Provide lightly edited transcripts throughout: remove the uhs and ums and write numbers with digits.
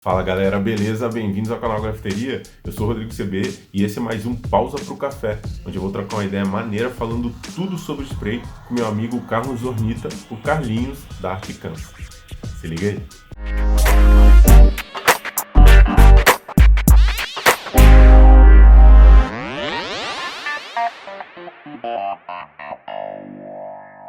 Fala galera, beleza? Bem-vindos ao canal Grafiteria. Eu sou o Rodrigo CB e esse é mais um Pausa pro Café, onde eu vou trocar uma ideia maneira falando tudo sobre spray com meu amigo Carlos Zornita, o Carlinhos da Articans. Se liga aí!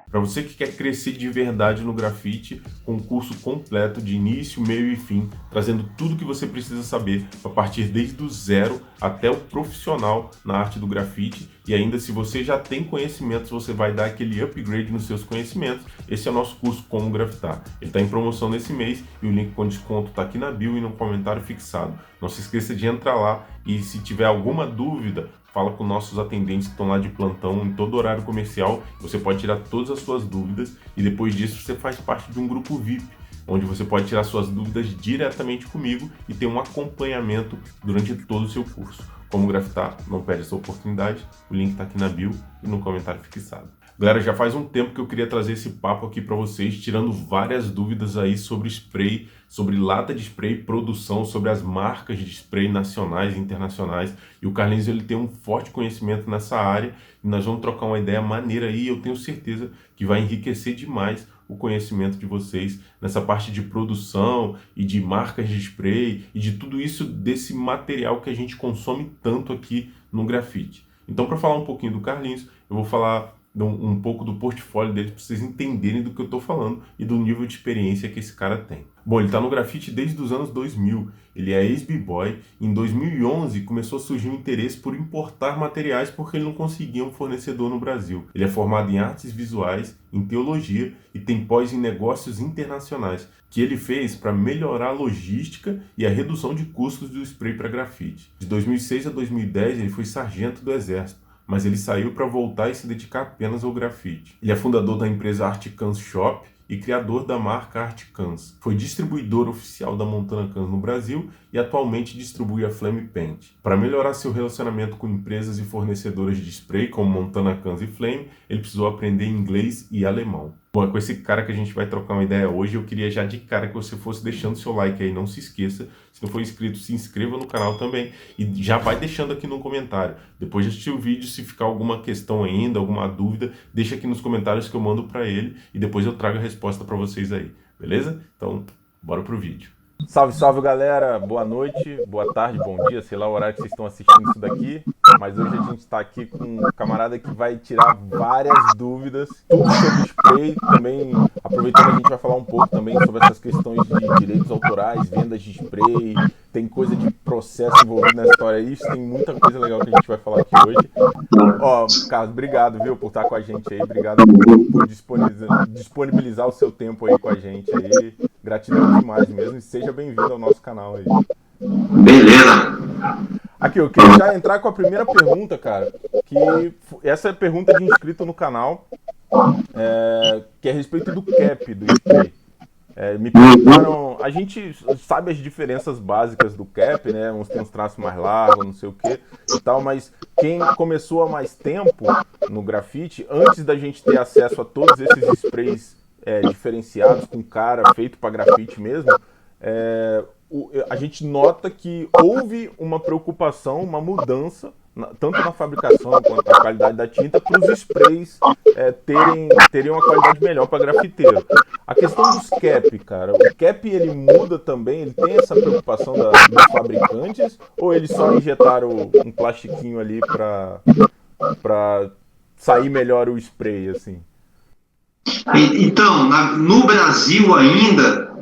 Para você que quer crescer de verdade no grafite, com um curso completo de início, meio e fim, trazendo tudo que você precisa saber para partir desde o zero até o profissional na arte do grafite. E ainda, se você já tem conhecimentos, você vai dar aquele upgrade nos seus conhecimentos. Esse é o nosso curso Como Grafitar. Ele está em promoção nesse mês e o link com desconto está aqui na bio e no comentário fixado. Não se esqueça de entrar lá e se tiver alguma dúvida, fala com nossos atendentes que estão lá de plantão em todo horário comercial. Você pode tirar todas as suas dúvidas e depois disso você faz parte de um grupo VIP, onde você pode tirar suas dúvidas diretamente comigo e ter um acompanhamento durante todo o seu curso. Como grafitar, não perde essa oportunidade. O link está aqui na bio e no comentário fixado. Galera, já faz um tempo que eu queria trazer esse papo aqui para vocês, tirando várias dúvidas aí sobre spray, sobre lata de spray, produção, sobre as marcas de spray nacionais e internacionais. E o Carlinhos, ele tem um forte conhecimento nessa área e nós vamos trocar uma ideia maneira aí. Eu tenho certeza que vai enriquecer demais o conhecimento de vocês nessa parte de produção e de marcas de spray e de tudo isso, desse material que a gente consome tanto aqui no grafite. Então, para falar um pouquinho do Carlinhos, eu vou falar um pouco do portfólio dele para vocês entenderem do que eu estou falando e do nível de experiência que esse cara tem. Bom, ele está no grafite desde os anos 2000, ele é ex-b-boy. Em 2011 começou a surgir um interesse por importar materiais porque ele não conseguia um fornecedor no Brasil. Ele é formado em artes visuais, em teologia e tem pós em negócios internacionais, que ele fez para melhorar a logística e a redução de custos do spray para grafite. De 2006 a 2010 ele foi sargento do exército, mas ele saiu para voltar e se dedicar apenas ao grafite. Ele é fundador da empresa Articans Shop e criador da marca Articans. Foi distribuidor oficial da Montana Cans no Brasil e atualmente distribui a Flame Paint. Para melhorar seu relacionamento com empresas e fornecedoras de spray como Montana Cans e Flame, ele precisou aprender inglês e alemão. Bom, é com esse cara que a gente vai trocar uma ideia hoje. Eu queria já de cara que você fosse deixando seu like aí, não se esqueça. Se não for inscrito, se inscreva no canal também e já vai deixando aqui no comentário. Depois de assistir o vídeo, se ficar alguma questão ainda, alguma dúvida, deixa aqui nos comentários que eu mando para ele e depois eu trago a resposta para vocês aí, beleza? Então, bora pro vídeo. Salve, salve galera, boa noite, boa tarde, bom dia, sei lá o horário que vocês estão assistindo isso daqui, mas hoje a gente está aqui com um camarada que vai tirar várias dúvidas, tudo sobre spray, também aproveitando a gente vai falar um pouco também sobre essas questões de direitos autorais, vendas de spray, tem coisa de processo envolvido na história, isso tem muita coisa legal que a gente vai falar aqui hoje. Ó, Carlos, obrigado, viu, por estar com a gente aí, obrigado por disponibilizar o seu tempo aí com a gente aí, gratidão demais mesmo e seja bem-vindo ao nosso canal aí. Beleza. Aqui, eu queria já entrar com a primeira pergunta, cara, que essa é a pergunta de inscrito no canal, que é a respeito do cap do spray. Me perguntaram, a gente sabe as diferenças básicas do cap, né? Uns tem uns traços mais largos, não sei o que e tal, mas quem começou há mais tempo no grafite, antes da gente ter acesso a todos esses sprays diferenciados, com cara feito para grafite mesmo, a gente nota que houve uma preocupação, uma mudança, tanto na fabricação quanto na qualidade da tinta, para os sprays terem uma qualidade melhor para grafiteiro. A questão dos cap, cara, o cap ele muda também, ele tem essa preocupação dos fabricantes, ou eles só injetaram um plastiquinho ali para sair melhor o spray, assim? Então, no Brasil ainda,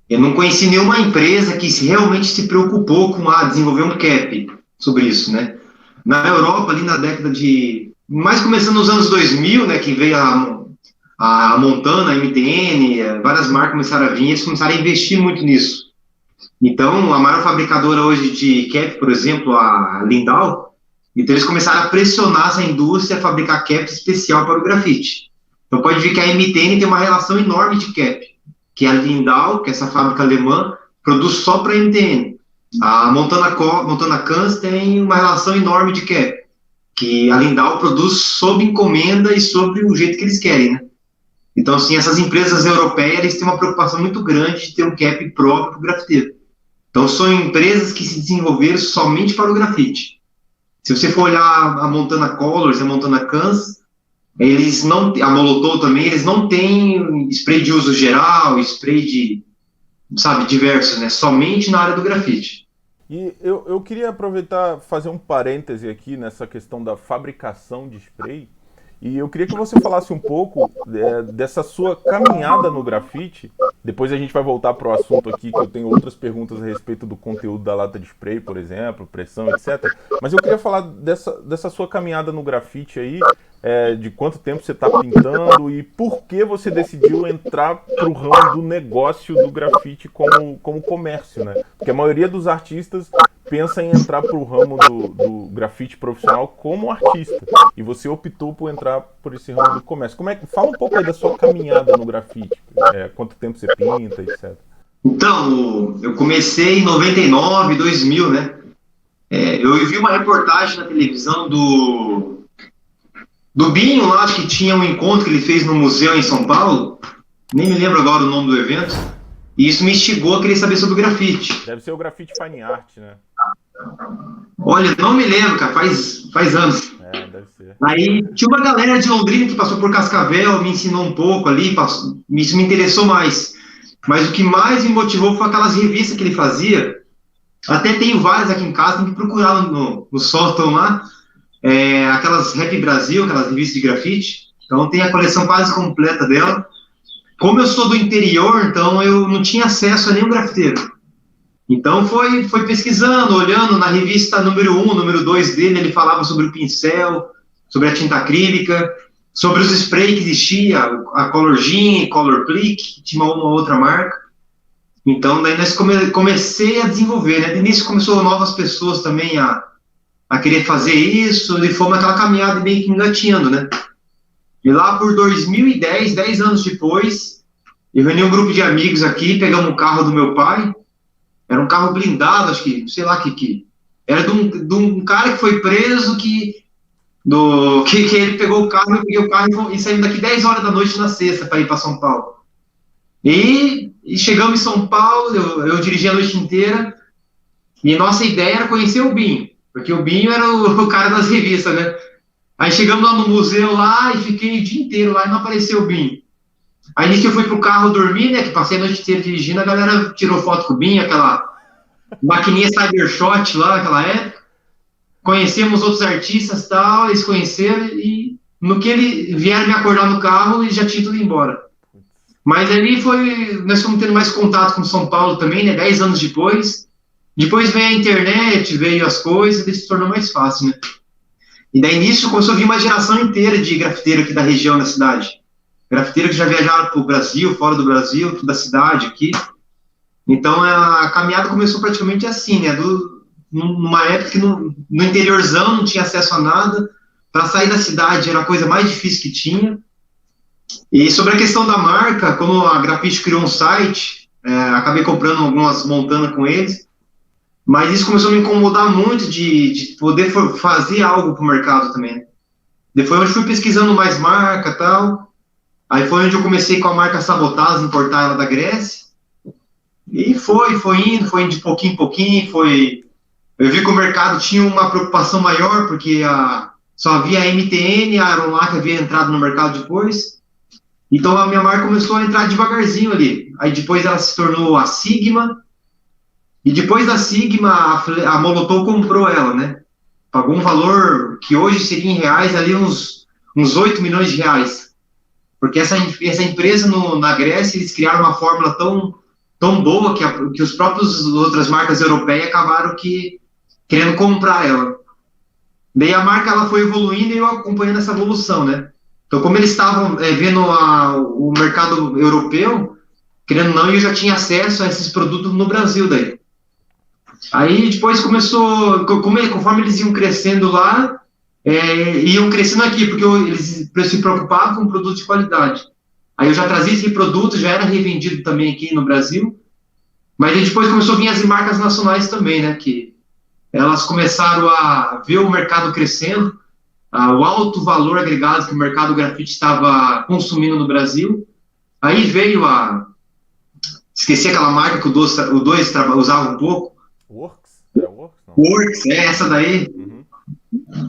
eu não conheci nenhuma empresa que realmente se preocupou com desenvolver um cap sobre isso, né? Na Europa, ali na década de... mais começando nos anos 2000, né, que veio a Montana, a MTN, várias marcas começaram a vir, eles começaram a investir muito nisso. Então, a maior fabricadora hoje de cap, por exemplo, a Lindau, então eles começaram a pressionar essa indústria a fabricar cap especial para o grafite. Então pode ver que a MTN tem uma relação enorme de cap, que a Lindau, que é essa fábrica alemã, produz só para a MTN. A Montana Cans tem uma relação enorme de cap, que a Lindau produz sob encomenda e sobre o jeito que eles querem, né? Então, assim, essas empresas europeias, eles têm uma preocupação muito grande de ter um cap próprio para o grafiteiro. Então, são empresas que se desenvolveram somente para o grafite. Se você for olhar a Montana Colors, a Montana Cans, eles não, a Molotov também, eles não têm spray de uso geral, spray de, sabe, diversos, né? Somente na área do grafite. E eu queria aproveitar, fazer um parêntese aqui nessa questão da fabricação de spray. E eu queria que você falasse um pouco dessa sua caminhada no grafite. Depois a gente vai voltar para o assunto aqui, que eu tenho outras perguntas a respeito do conteúdo da lata de spray, por exemplo, pressão, etc. Mas eu queria falar dessa sua caminhada no grafite aí, de quanto tempo você está pintando e por que você decidiu entrar para o ramo do negócio do grafite como comércio, né? Porque a maioria dos artistas pensa em entrar para o ramo do grafite profissional como artista. E você optou por entrar por esse ramo do comércio. Fala um pouco aí da sua caminhada no grafite. Quanto tempo você pinta, etc. Então, eu comecei em 99, 2000, né? Eu vi uma reportagem na televisão do Binho lá, acho que tinha um encontro que ele fez no museu em São Paulo. Nem me lembro agora o nome do evento. E isso me instigou a querer saber sobre o grafite. Deve ser o grafite fine art, né? Olha, não me lembro, cara, faz anos. Deve ser. Aí tinha uma galera de Londrina que passou por Cascavel, me ensinou um pouco ali, isso me interessou mais. Mas o que mais me motivou foi aquelas revistas que ele fazia. Até tenho várias aqui em casa, tem que procurar no sótão lá. Aquelas Rap Brasil, aquelas revistas de grafite. Então tem a coleção quase completa dela. Como eu sou do interior, então eu não tinha acesso a nenhum grafiteiro. Então foi pesquisando, olhando na revista número 1, número 2 dele, ele falava sobre o pincel, sobre a tinta acrílica, sobre os sprays que existia, a Color Gin, Color Plick, tinha uma outra marca. Então daí nós comecei a desenvolver, né? De início começou novas pessoas também a querer fazer isso, e fomos aquela caminhada meio que engatinhando, né? E lá por 2010, 10 anos depois, eu reuni um grupo de amigos aqui, pegamos o carro do meu pai. Era um carro blindado, acho que, sei lá que era de um cara que foi preso, que ele pegou o carro, eu peguei o carro e saímos daqui 10 horas da noite na sexta para ir para São Paulo. E chegamos em São Paulo, eu dirigi a noite inteira, e nossa ideia era conhecer o Binho, porque o Binho era o cara das revistas, né? Aí chegamos lá no museu lá e fiquei o dia inteiro lá e não apareceu o Binho. Aí nisso eu fui pro carro dormir, né, que passei a noite inteira dirigindo, a galera tirou foto com o Binho, aquela maquininha Cybershot lá, naquela época. Conhecemos outros artistas e tal, eles conheceram, e no que eles vieram me acordar no carro, eles já tinham tudo embora. Mas ali nós fomos tendo mais contato com São Paulo também, né, 10 anos depois. Depois veio a internet, veio as coisas, e se tornou mais fácil, né. E daí nisso começou a vir uma geração inteira de grafiteiro aqui da região da cidade. Grafiteiro que já viajaram para o Brasil, fora do Brasil, da cidade aqui. Então a caminhada começou praticamente assim, né? Numa época que no interiorzão não tinha acesso a nada. Para sair da cidade era a coisa mais difícil que tinha. E sobre a questão da marca, como a Grafite criou um site, acabei comprando algumas montanas com eles. Mas isso começou a me incomodar muito de poder fazer algo para o mercado também. Depois eu fui pesquisando mais marca e tal. Aí foi onde eu comecei com a marca Sabotaz, importar ela da Grécia. E foi indo de pouquinho em pouquinho. Eu vi que o mercado tinha uma preocupação maior, porque só havia a MTN, a Aronlac havia entrado no mercado depois. Então a minha marca começou a entrar devagarzinho ali. Aí depois ela se tornou a Sigma. E depois da Sigma, a Molotov comprou ela, né? Pagou um valor que hoje seria em reais ali uns 8 milhões de reais. Porque essa empresa na Grécia, eles criaram uma fórmula tão boa que os próprios outras marcas europeias acabaram querendo comprar ela. Daí a marca ela foi evoluindo e eu acompanhando essa evolução, né? Então, como eles estavam vendo o mercado europeu, querendo ou não, eu já tinha acesso a esses produtos no Brasil daí. Aí depois começou, conforme eles iam crescendo lá, iam crescendo aqui, porque eles se preocupavam com produto de qualidade. Aí eu já trazia esse produto, já era revendido também aqui no Brasil, mas aí depois começou a vir as marcas nacionais também, né, que elas começaram a ver o mercado crescendo, o alto valor agregado que o mercado grafite estava consumindo no Brasil, Aí veio esqueci aquela marca que o dois usava um pouco. Works? É Works? Não. Works, essa daí. Uhum.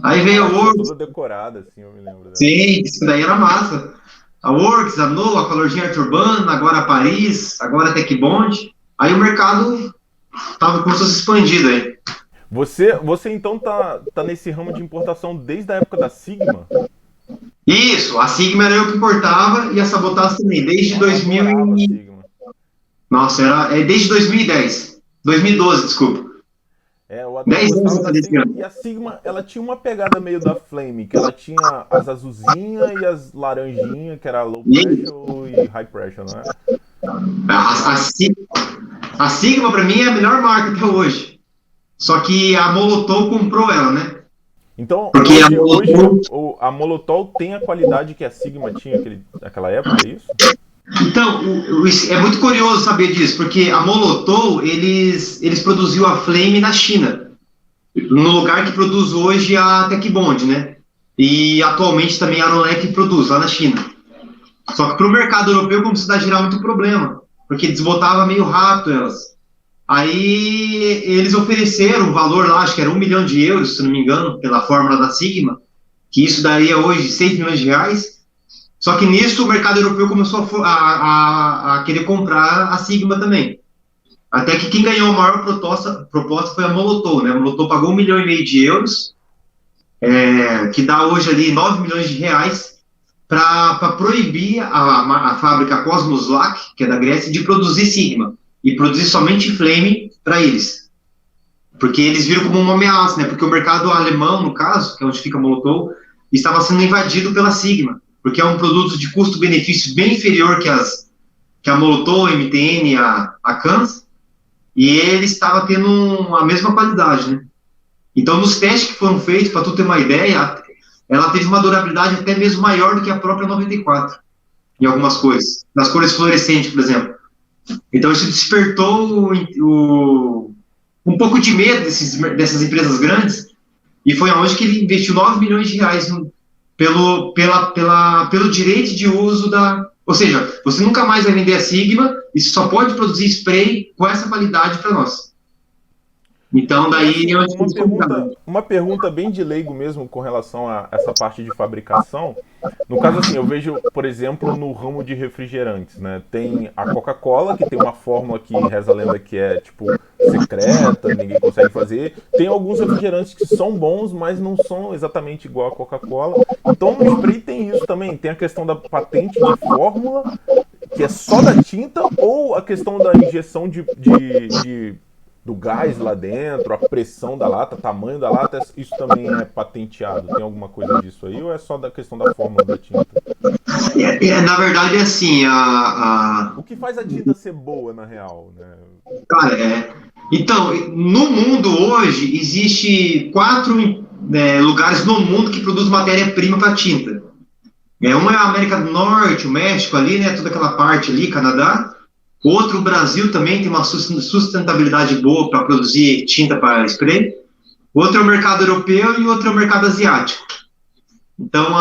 Aí veio a Works. Toda decorada, assim, eu me lembro dela. Sim, isso daí era massa. A Works, a No, a Colorgia Arte Urbana, agora a Paris, agora a Tech Bond. Aí o mercado começou a se expandir aí. Você então tá nesse ramo de importação desde a época da Sigma? Isso, a Sigma era eu que importava e a Sabotage também, desde 2000 Sigma. Nossa, desde 2010. 2012, desculpa. Eu até 10 anos gostava da Sigma. E a Sigma, ela tinha uma pegada meio da Flame, que ela tinha as azulzinhas e as laranjinhas, que era low pressure e high pressure, não é? A Sigma, pra mim, é a melhor marca até hoje. Só que a Molotov comprou ela, né? Então, porque hoje a Molotov tem a qualidade que a Sigma tinha naquela época, é isso? Então, é muito curioso saber disso, porque a Molotov, eles produziam a Flame na China, no lugar que produz hoje a Tech Bond, né? E atualmente também a Aronec produz lá na China. Só que para o mercado europeu começou a gerar muito problema, porque desbotava meio rápido elas. Aí eles ofereceram um valor lá, acho que era 1 milhão de euros, se não me engano, pela fórmula da Sigma, que isso daria hoje 6 milhões de reais. Só que nisso o mercado europeu começou a querer comprar a Sigma também. Até que quem ganhou a maior proposta foi a Molotov, né? A Molotov pagou 1,5 milhão de euros, que dá hoje ali 9 milhões de reais, para proibir a fábrica Cosmos Lac, que é da Grécia, de produzir Sigma e produzir somente Flame para eles. Porque eles viram como uma ameaça, né? Porque o mercado alemão, no caso, que é onde fica a Molotov, estava sendo invadido pela Sigma, porque é um produto de custo-benefício bem inferior que a Molotov, a MTN, a Kans, e ele estava tendo a mesma qualidade, né? Então, nos testes que foram feitos, para tu ter uma ideia, ela teve uma durabilidade até mesmo maior do que a própria 94, em algumas coisas. Nas cores fluorescentes, por exemplo. Então, isso despertou um pouco de medo dessas empresas grandes, e foi aonde que ele investiu 9 milhões de reais pelo direito de uso da... Ou seja, você nunca mais vai vender a Sigma e você só pode produzir spray com essa qualidade para nós. Então, daí... Uma pergunta bem de leigo mesmo com relação a essa parte de fabricação. No caso, assim, eu vejo, por exemplo, no ramo de refrigerantes, né? Tem a Coca-Cola, que tem uma fórmula que reza a lenda que é, tipo, secreta, ninguém consegue fazer. Tem alguns refrigerantes que são bons, mas não são exatamente igual a Coca-Cola. Então, no spray tem isso também. Tem a questão da patente de fórmula, que é só da tinta, ou a questão da injeção do gás lá dentro, a pressão da lata, tamanho da lata, isso também é patenteado? Tem alguma coisa disso aí ou é só da questão da fórmula da tinta? Na verdade é assim, O que faz a tinta ser boa, na real, né? Cara, então, no mundo hoje, existe 4 lugares no mundo que produzem matéria-prima para tinta. Uma é a América do Norte, o México ali, né, toda aquela parte ali, Canadá. Outro, o Brasil também tem uma sustentabilidade boa para produzir tinta para spray. Outro é o mercado europeu e outro é o mercado asiático. Então,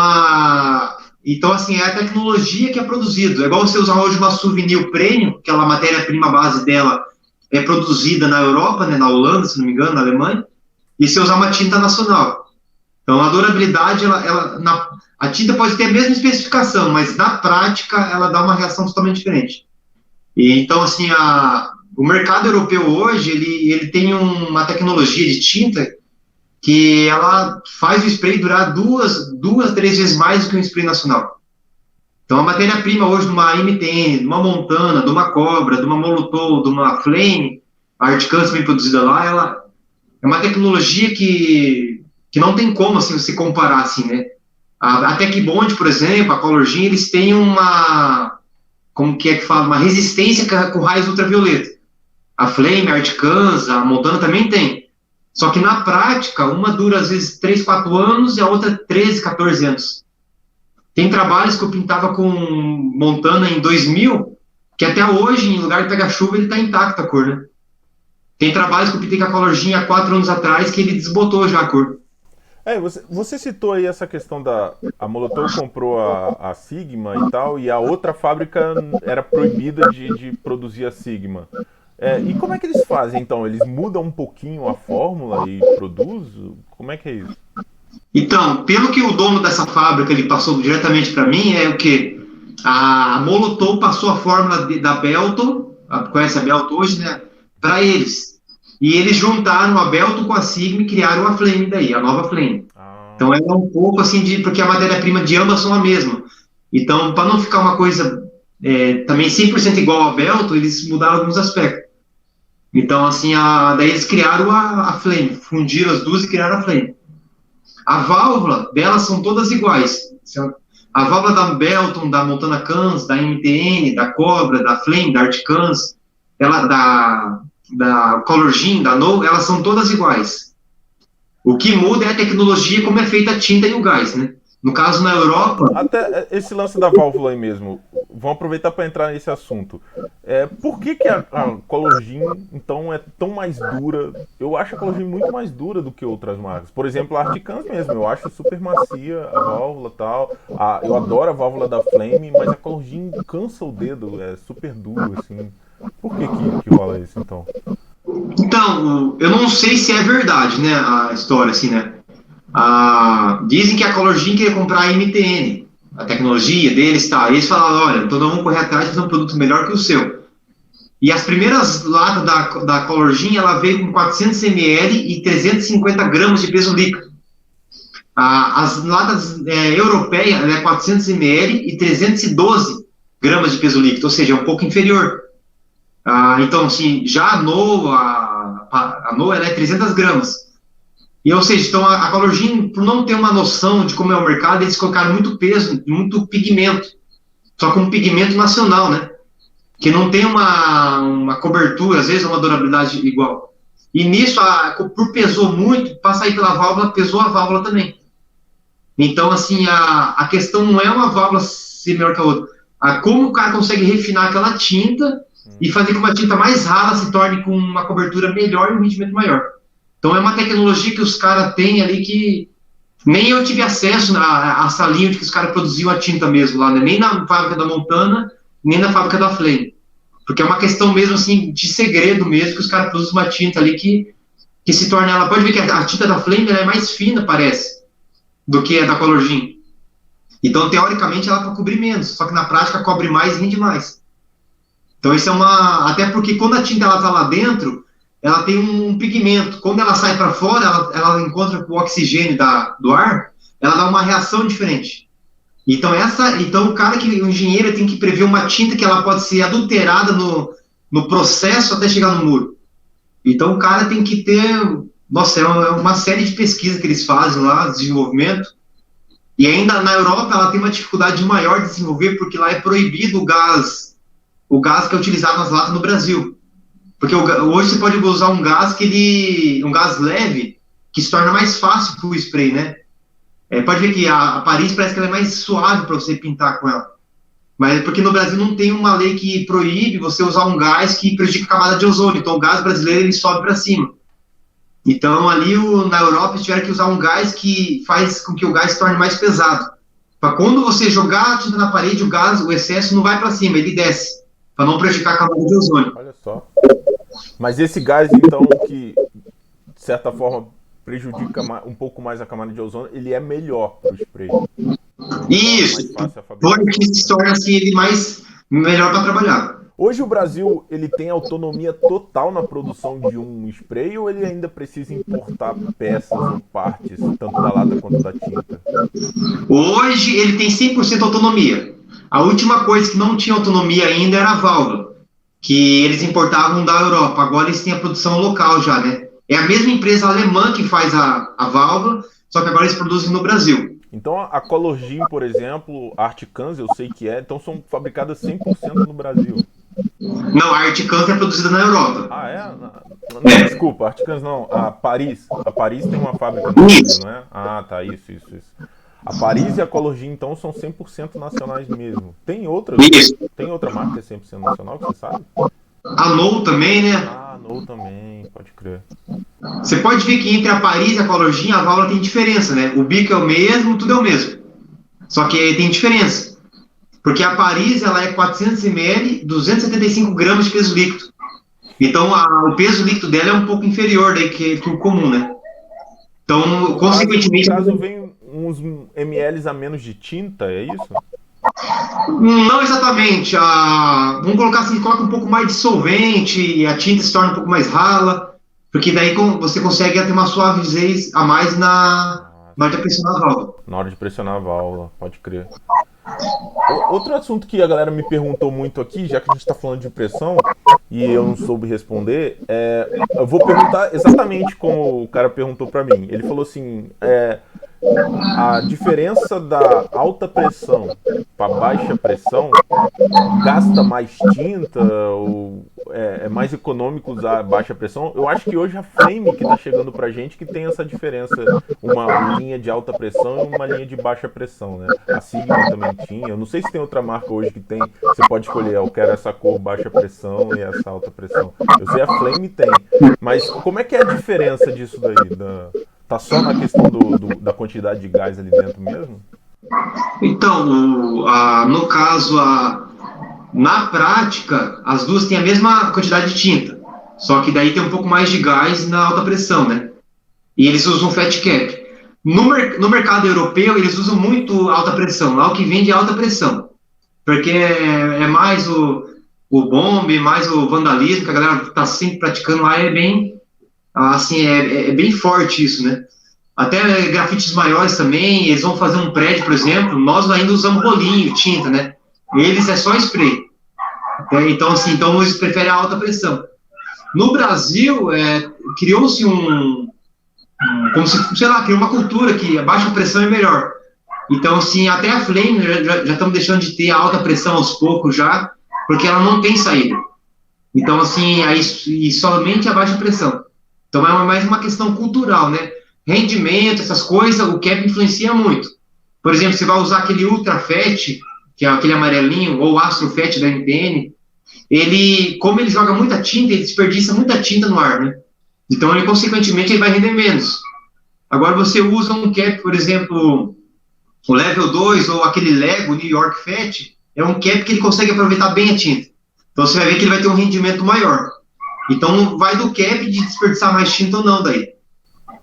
assim, é a tecnologia que é produzida. É igual você usar hoje uma Souvenir Premium, que a matéria-prima base dela é produzida na Europa, né, na Holanda, se não me engano, na Alemanha, e você usar uma tinta nacional. Então, a durabilidade, a tinta pode ter a mesma especificação, mas na prática ela dá uma reação totalmente diferente. Então, assim, o mercado europeu hoje, ele tem uma tecnologia de tinta que ela faz o spray durar 2, 3 vezes mais do que um spray nacional. Então, a matéria-prima hoje de uma MTN, de uma Montana, de uma Cobra, de uma Molotov, de uma Flame, a Articans bem produzida lá, ela é uma tecnologia que não tem como, assim, você comparar, assim, né? A Tech Bond, por exemplo, a Colorgia, eles têm como que fala, uma resistência com raios ultravioleta. A Flame, a Articans, a Montana também tem. Só que na prática, uma dura às vezes 3, 4 anos e a outra 13, 14 anos. Tem trabalhos que eu pintava com Montana em 2000, que até hoje, em lugar de pegar chuva, ele está intacto a cor, né? Tem trabalhos que eu pintei com a Colorgia há 4 anos atrás, que ele desbotou já a cor. Você citou aí essa questão a Molotov comprou a Sigma e tal, e a outra fábrica era proibida de produzir a Sigma. E como é que eles fazem então? Eles mudam um pouquinho a fórmula e produzem? Como é que é isso? Então, pelo que o dono dessa fábrica ele passou diretamente para mim, é o que a Molotov passou a fórmula da Belton, conhece a Belton hoje, né? Para eles. E eles juntaram a Belton com a Sigma e criaram a Flame daí, a nova Flame. Então é um pouco assim porque a matéria-prima de ambas são a mesma. Então, para não ficar uma coisa também 100% igual a Belton, eles mudaram alguns aspectos. Então, assim, daí eles criaram a Flame, fundiram as duas e criaram a Flame. A válvula delas são todas iguais. A válvula da Belton, da Montana Cans, da MTN, da Cobra, da Flame, da Articans, da Color Jean, da No, elas são todas iguais. O que muda é a tecnologia, como é feita a tinta e o gás, né? No caso, na Europa... Até esse lance da válvula aí mesmo, vamos aproveitar para entrar nesse assunto. Por que a Color Jean, então, é tão mais dura? Eu acho a Color Jean muito mais dura do que outras marcas. Por exemplo, a Articans mesmo, eu acho super macia a válvula e tal. Eu adoro a válvula da Flame, mas a Color Jean cansa o dedo, é super duro, assim. Por que rola isso, então? Então, eu não sei se é verdade, né, a história, assim, né? Dizem que a Color Jean queria comprar a MTN, a tecnologia deles, tá? Eles falaram, olha, então nós vamos correr atrás de fazer um produto melhor que o seu. E as primeiras latas da Color Jean, ela veio com 400 ml e 350 gramas de peso líquido. As latas europeias, ela é 400 ml e 312 gramas de peso líquido, ou seja, é um pouco inferior. Então, assim, já a No ela é 300 gramas. E, ou seja, então a Color Jean, por não ter uma noção de como é o mercado, eles colocaram muito peso, muito pigmento. Só com um pigmento nacional, né? Que não tem uma cobertura, às vezes uma durabilidade igual. E nisso, por pesou muito, para sair pela válvula, pesou a válvula também. Então, assim, a questão não é uma válvula ser melhor que a outra. Como o cara consegue refinar aquela tinta e fazer com que uma tinta mais rara se torne com uma cobertura melhor e um rendimento maior. Então é uma tecnologia que os caras têm ali que nem eu tive acesso à salinha onde que os caras produziam a tinta mesmo lá, né? Nem na fábrica da Montana, nem na fábrica da Flame. Porque é uma questão mesmo assim de segredo mesmo, que os caras produzem uma tinta ali que se torna, ela pode ver que a tinta da Flame ela é mais fina, parece, do que a da Color Jean. Então, teoricamente, ela é para cobrir menos, só que na prática cobre mais e rende mais. Então, isso é até porque quando a tinta ela tá lá dentro, ela tem um pigmento. Quando ela sai para fora, ela encontra com o oxigênio do ar, ela dá uma reação diferente. Então, o engenheiro tem que prever uma tinta que ela pode ser adulterada no processo até chegar no muro. Então, o cara tem que ter... Nossa, é uma série de pesquisas que eles fazem lá, desenvolvimento. E ainda na Europa, ela tem uma dificuldade maior de desenvolver, porque lá é proibido o gás que é utilizado nas latas no Brasil. Porque hoje você pode usar um gás um gás leve, que se torna mais fácil para o spray, né? Pode ver que a Paris parece que ela é mais suave para você pintar com ela. Mas porque no Brasil não tem uma lei que proíbe você usar um gás que prejudica a camada de ozônio. Então o gás brasileiro ele sobe para cima. Então ali na Europa eles tiveram que usar um gás que faz com que o gás se torne mais pesado. Para quando você jogar a tinta na parede, o excesso não vai para cima, ele desce. Para não prejudicar a camada de ozônio. Olha só. Mas esse gás, então, que de certa forma prejudica um pouco mais a camada de ozônio, ele é melhor para o spray. Isso. Porque se torna assim, ele melhor para trabalhar. Hoje o Brasil ele tem autonomia total na produção de um spray ou ele ainda precisa importar peças ou partes, tanto da lata quanto da tinta? Hoje ele tem 100% autonomia. A última coisa que não tinha autonomia ainda era a válvula, que eles importavam da Europa. Agora eles têm a produção local já, né? É a mesma empresa alemã que faz a válvula, só que agora eles produzem no Brasil. Então a Color Jean, por exemplo, a Articans, eu sei que então são fabricadas 100% no Brasil. Não, a Articans é produzida na Europa. Ah, é? Não, desculpa, a Articans não, a Paris. A Paris tem uma fábrica no Brasil, não é? Ah, tá, isso. A Paris e a Color Jean, então, são 100% nacionais mesmo. Tem outra marca que é 100% nacional, que você sabe? A Nou também, né? Ah, No também, pode crer. Você pode ver que entre a Paris e a Color Jean, a válvula tem diferença, né? O bico é o mesmo, tudo é o mesmo. Só que tem diferença. Porque a Paris, ela é 400 ml, 275 gramas de peso líquido. Então, o peso líquido dela é um pouco inferior daí que o comum, né? Então, No consequentemente... caso, vem uns ml a menos de tinta, é isso? Não exatamente. Vamos colocar assim, coloca um pouco mais de solvente e a tinta se torna um pouco mais rala, porque daí você consegue ter uma suavidez a mais na hora de pressionar a válvula. Na hora de pressionar a válvula, pode crer. Outro assunto que a galera me perguntou muito aqui, já que a gente está falando de pressão e eu não soube responder, eu vou perguntar exatamente como o cara perguntou para mim. Ele falou assim, a diferença da alta pressão para baixa pressão gasta mais tinta ou é mais econômico usar baixa pressão? Eu acho que hoje a Flame que está chegando pra gente que tem essa diferença, uma linha de alta pressão e uma linha de baixa pressão, né? A Sigma também tinha, eu não sei se tem outra marca hoje que tem, você pode escolher, eu quero essa cor baixa pressão e essa alta pressão. Eu sei a Flame tem, mas como é que é a diferença disso daí? Tá só na questão da quantidade de gás ali dentro mesmo? Então, no caso, na prática, as duas têm a mesma quantidade de tinta, só que daí tem um pouco mais de gás na alta pressão, né? E eles usam fat cap. No mercado europeu, eles usam muito alta pressão, lá o que vende é alta pressão, porque é mais o bombe, mais o vandalismo, que a galera está sempre praticando lá, é bem, assim, é bem forte isso, né? Até grafites maiores também, eles vão fazer um prédio, por exemplo, nós ainda usamos rolinho, tinta, né? Eles é só spray. Então, assim, então eles preferem a alta pressão. No Brasil, criou-se como se, sei lá, criou uma cultura que a baixa pressão é melhor. Então, assim, até a Flame já estamos deixando de ter a alta pressão aos poucos já, porque ela não tem saída. Então, assim, e somente a baixa pressão. Então, é mais uma questão cultural, né? Rendimento, essas coisas, o cap influencia muito. Por exemplo, você vai usar aquele Ultra Fat, que é aquele amarelinho, ou Astro Fat da MTN, como ele joga muita tinta, ele desperdiça muita tinta no ar, né? Então, consequentemente, ele vai render menos. Agora, você usa um cap, por exemplo, o Level 2 ou aquele Lego New York Fat, é um cap que ele consegue aproveitar bem a tinta. Então, você vai ver que ele vai ter um rendimento maior. Então, vai do cap de desperdiçar mais tinta ou não daí.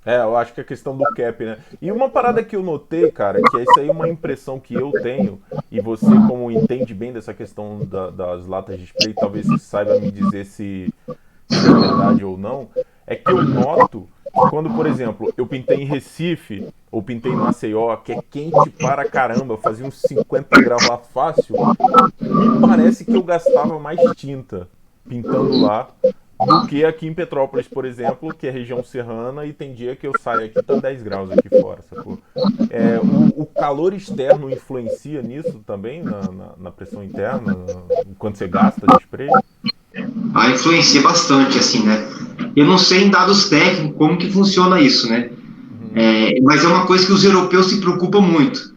Eu acho que é questão do cap, né? E uma parada que eu notei, cara, que isso aí é uma impressão que eu tenho, e você, como entende bem dessa questão das latas de spray, talvez você saiba me dizer se é verdade ou não, é que eu noto que quando, por exemplo, eu pintei em Recife, ou pintei em Maceió, que é quente para caramba, fazia uns 50 graus lá fácil, me parece que eu gastava mais tinta pintando lá do que aqui em Petrópolis, por exemplo, que é região serrana, e tem dia que eu saio aqui, tá 10 graus aqui fora, sacou? O calor externo influencia nisso também, na pressão interna, quando você gasta de spray? Influencia bastante, assim, né? Eu não sei em dados técnicos como que funciona isso, né? Mas é uma coisa que os europeus se preocupam muito,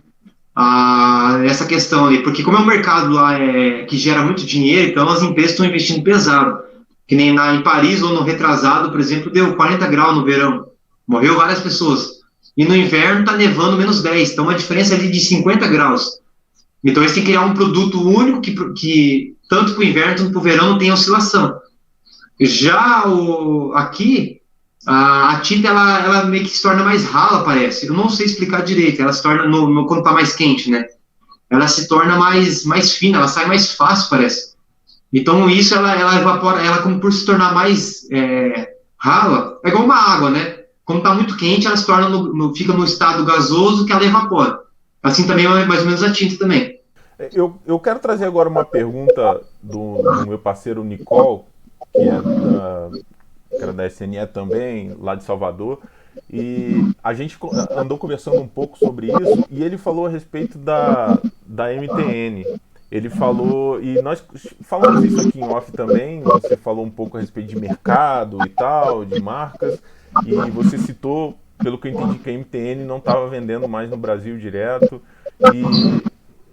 essa questão ali, porque como é um mercado lá que gera muito dinheiro, então as empresas estão investindo pesado. Que nem em Paris, ou no retrasado, por exemplo, deu 40 graus no verão. Morreu várias pessoas. E no inverno tá nevando -10. Então, uma diferença ali de 50 graus. Então, eles têm que criar um produto único que tanto para o inverno, tanto para o verão, não tem oscilação. Já aqui, a tinta, ela meio que se torna mais rala, parece. Eu não sei explicar direito. Ela se torna, quando tá mais quente, né? Ela se torna mais fina, ela sai mais fácil, parece. Então, isso, ela evapora, ela como por se tornar mais rala, é igual uma água, né? Como está muito quente, ela se torna fica no estado gasoso que ela evapora. Assim também é mais ou menos a tinta também. Eu quero trazer agora uma pergunta do meu parceiro Nicole, que era da SNE também, lá de Salvador, e a gente andou conversando um pouco sobre isso, e ele falou a respeito da MTN. Ele falou, e nós falamos isso aqui em off também, você falou um pouco a respeito de mercado e tal, de marcas, e você citou, pelo que eu entendi, que a MTN não estava vendendo mais no Brasil direto, e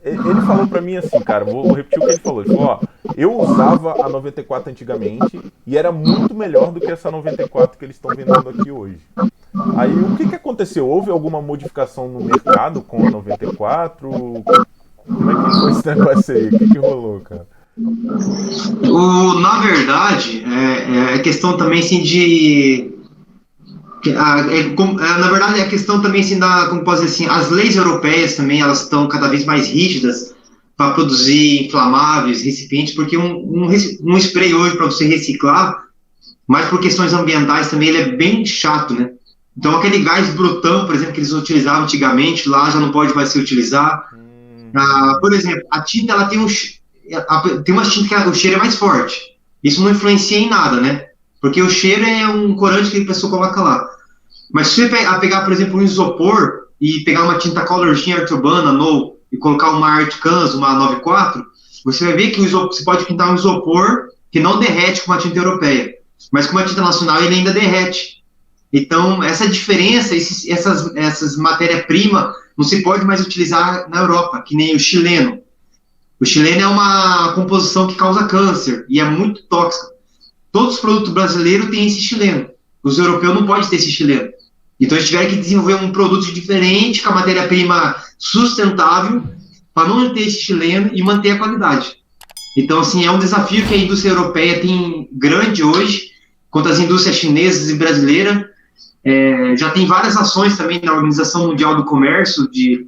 Ele falou pra mim assim, cara, vou repetir o que ele falou. Ele falou, ó, eu usava a 94 antigamente e era muito melhor do que essa 94 que eles estão vendendo aqui hoje. Aí o que aconteceu? Houve alguma modificação no mercado com a 94? Como é que foi esse negócio aí? O que rolou, cara? Na verdade, é questão também assim, na verdade, é a questão também assim, como posso dizer assim, as leis europeias também elas estão cada vez mais rígidas para produzir inflamáveis, recipientes, porque um spray hoje para você reciclar, mas por questões ambientais também ele é bem chato, né? Então aquele gás brutão, por exemplo, que eles utilizavam antigamente, lá já não pode mais se utilizar. Por exemplo, a tinta ela tem tem uma tinta que o cheiro é mais forte. Isso não influencia em nada, né? Porque o cheiro é um corante que a pessoa coloca lá. Mas se você pegar, por exemplo, um isopor e pegar uma tinta Color Jean Art Urbana e colocar uma Art Cans, uma 94, você vai ver que você pode pintar um isopor que não derrete com uma tinta europeia. Mas com uma tinta nacional ele ainda derrete. Então, essa diferença, essas matérias-primas, não se pode mais utilizar na Europa, que nem o chileno. O chileno é uma composição que causa câncer e é muito tóxica. Todos os produtos brasileiros têm esse chileno. Os europeus não podem ter esse chileno. Então, eles tiveram que desenvolver um produto diferente, com a matéria-prima sustentável, para não ter esse chileno e manter a qualidade. Então, assim, é um desafio que a indústria europeia tem grande hoje, contra as indústrias chinesas e brasileiras. Já tem várias ações também na Organização Mundial do Comércio de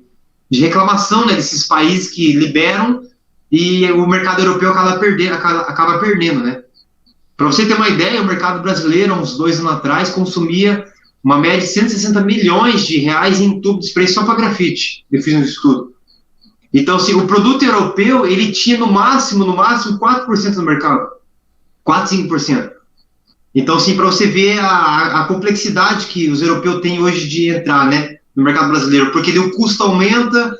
reclamação, né, desses países que liberam e o mercado europeu acaba perdendo, né? Para você ter uma ideia, o mercado brasileiro, há uns 2 anos atrás, consumia uma média de 160 milhões de reais em tubo de spray só para grafite. Eu fiz um estudo. Então, assim, o produto europeu, ele tinha no máximo 4% do mercado. 4, 5%. Então, assim, para você ver a complexidade que os europeus têm hoje de entrar, né, no mercado brasileiro, porque o custo aumenta,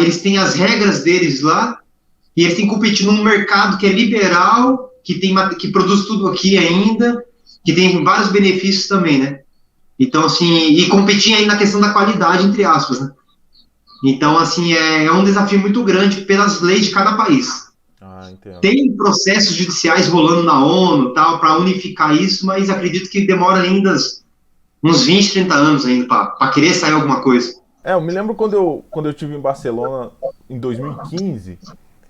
eles têm as regras deles lá, e eles têm que competir num mercado que é liberal, que produz tudo aqui ainda, que tem vários benefícios também, né? Então, assim, e competir aí na questão da qualidade, entre aspas, né? Então, assim, é um desafio muito grande pelas leis de cada país. Tem processos judiciais rolando na ONU, tal, para unificar isso, mas acredito que demora ainda uns 20, 30 anos ainda para querer sair alguma coisa. Eu me lembro quando eu estive em Barcelona em 2015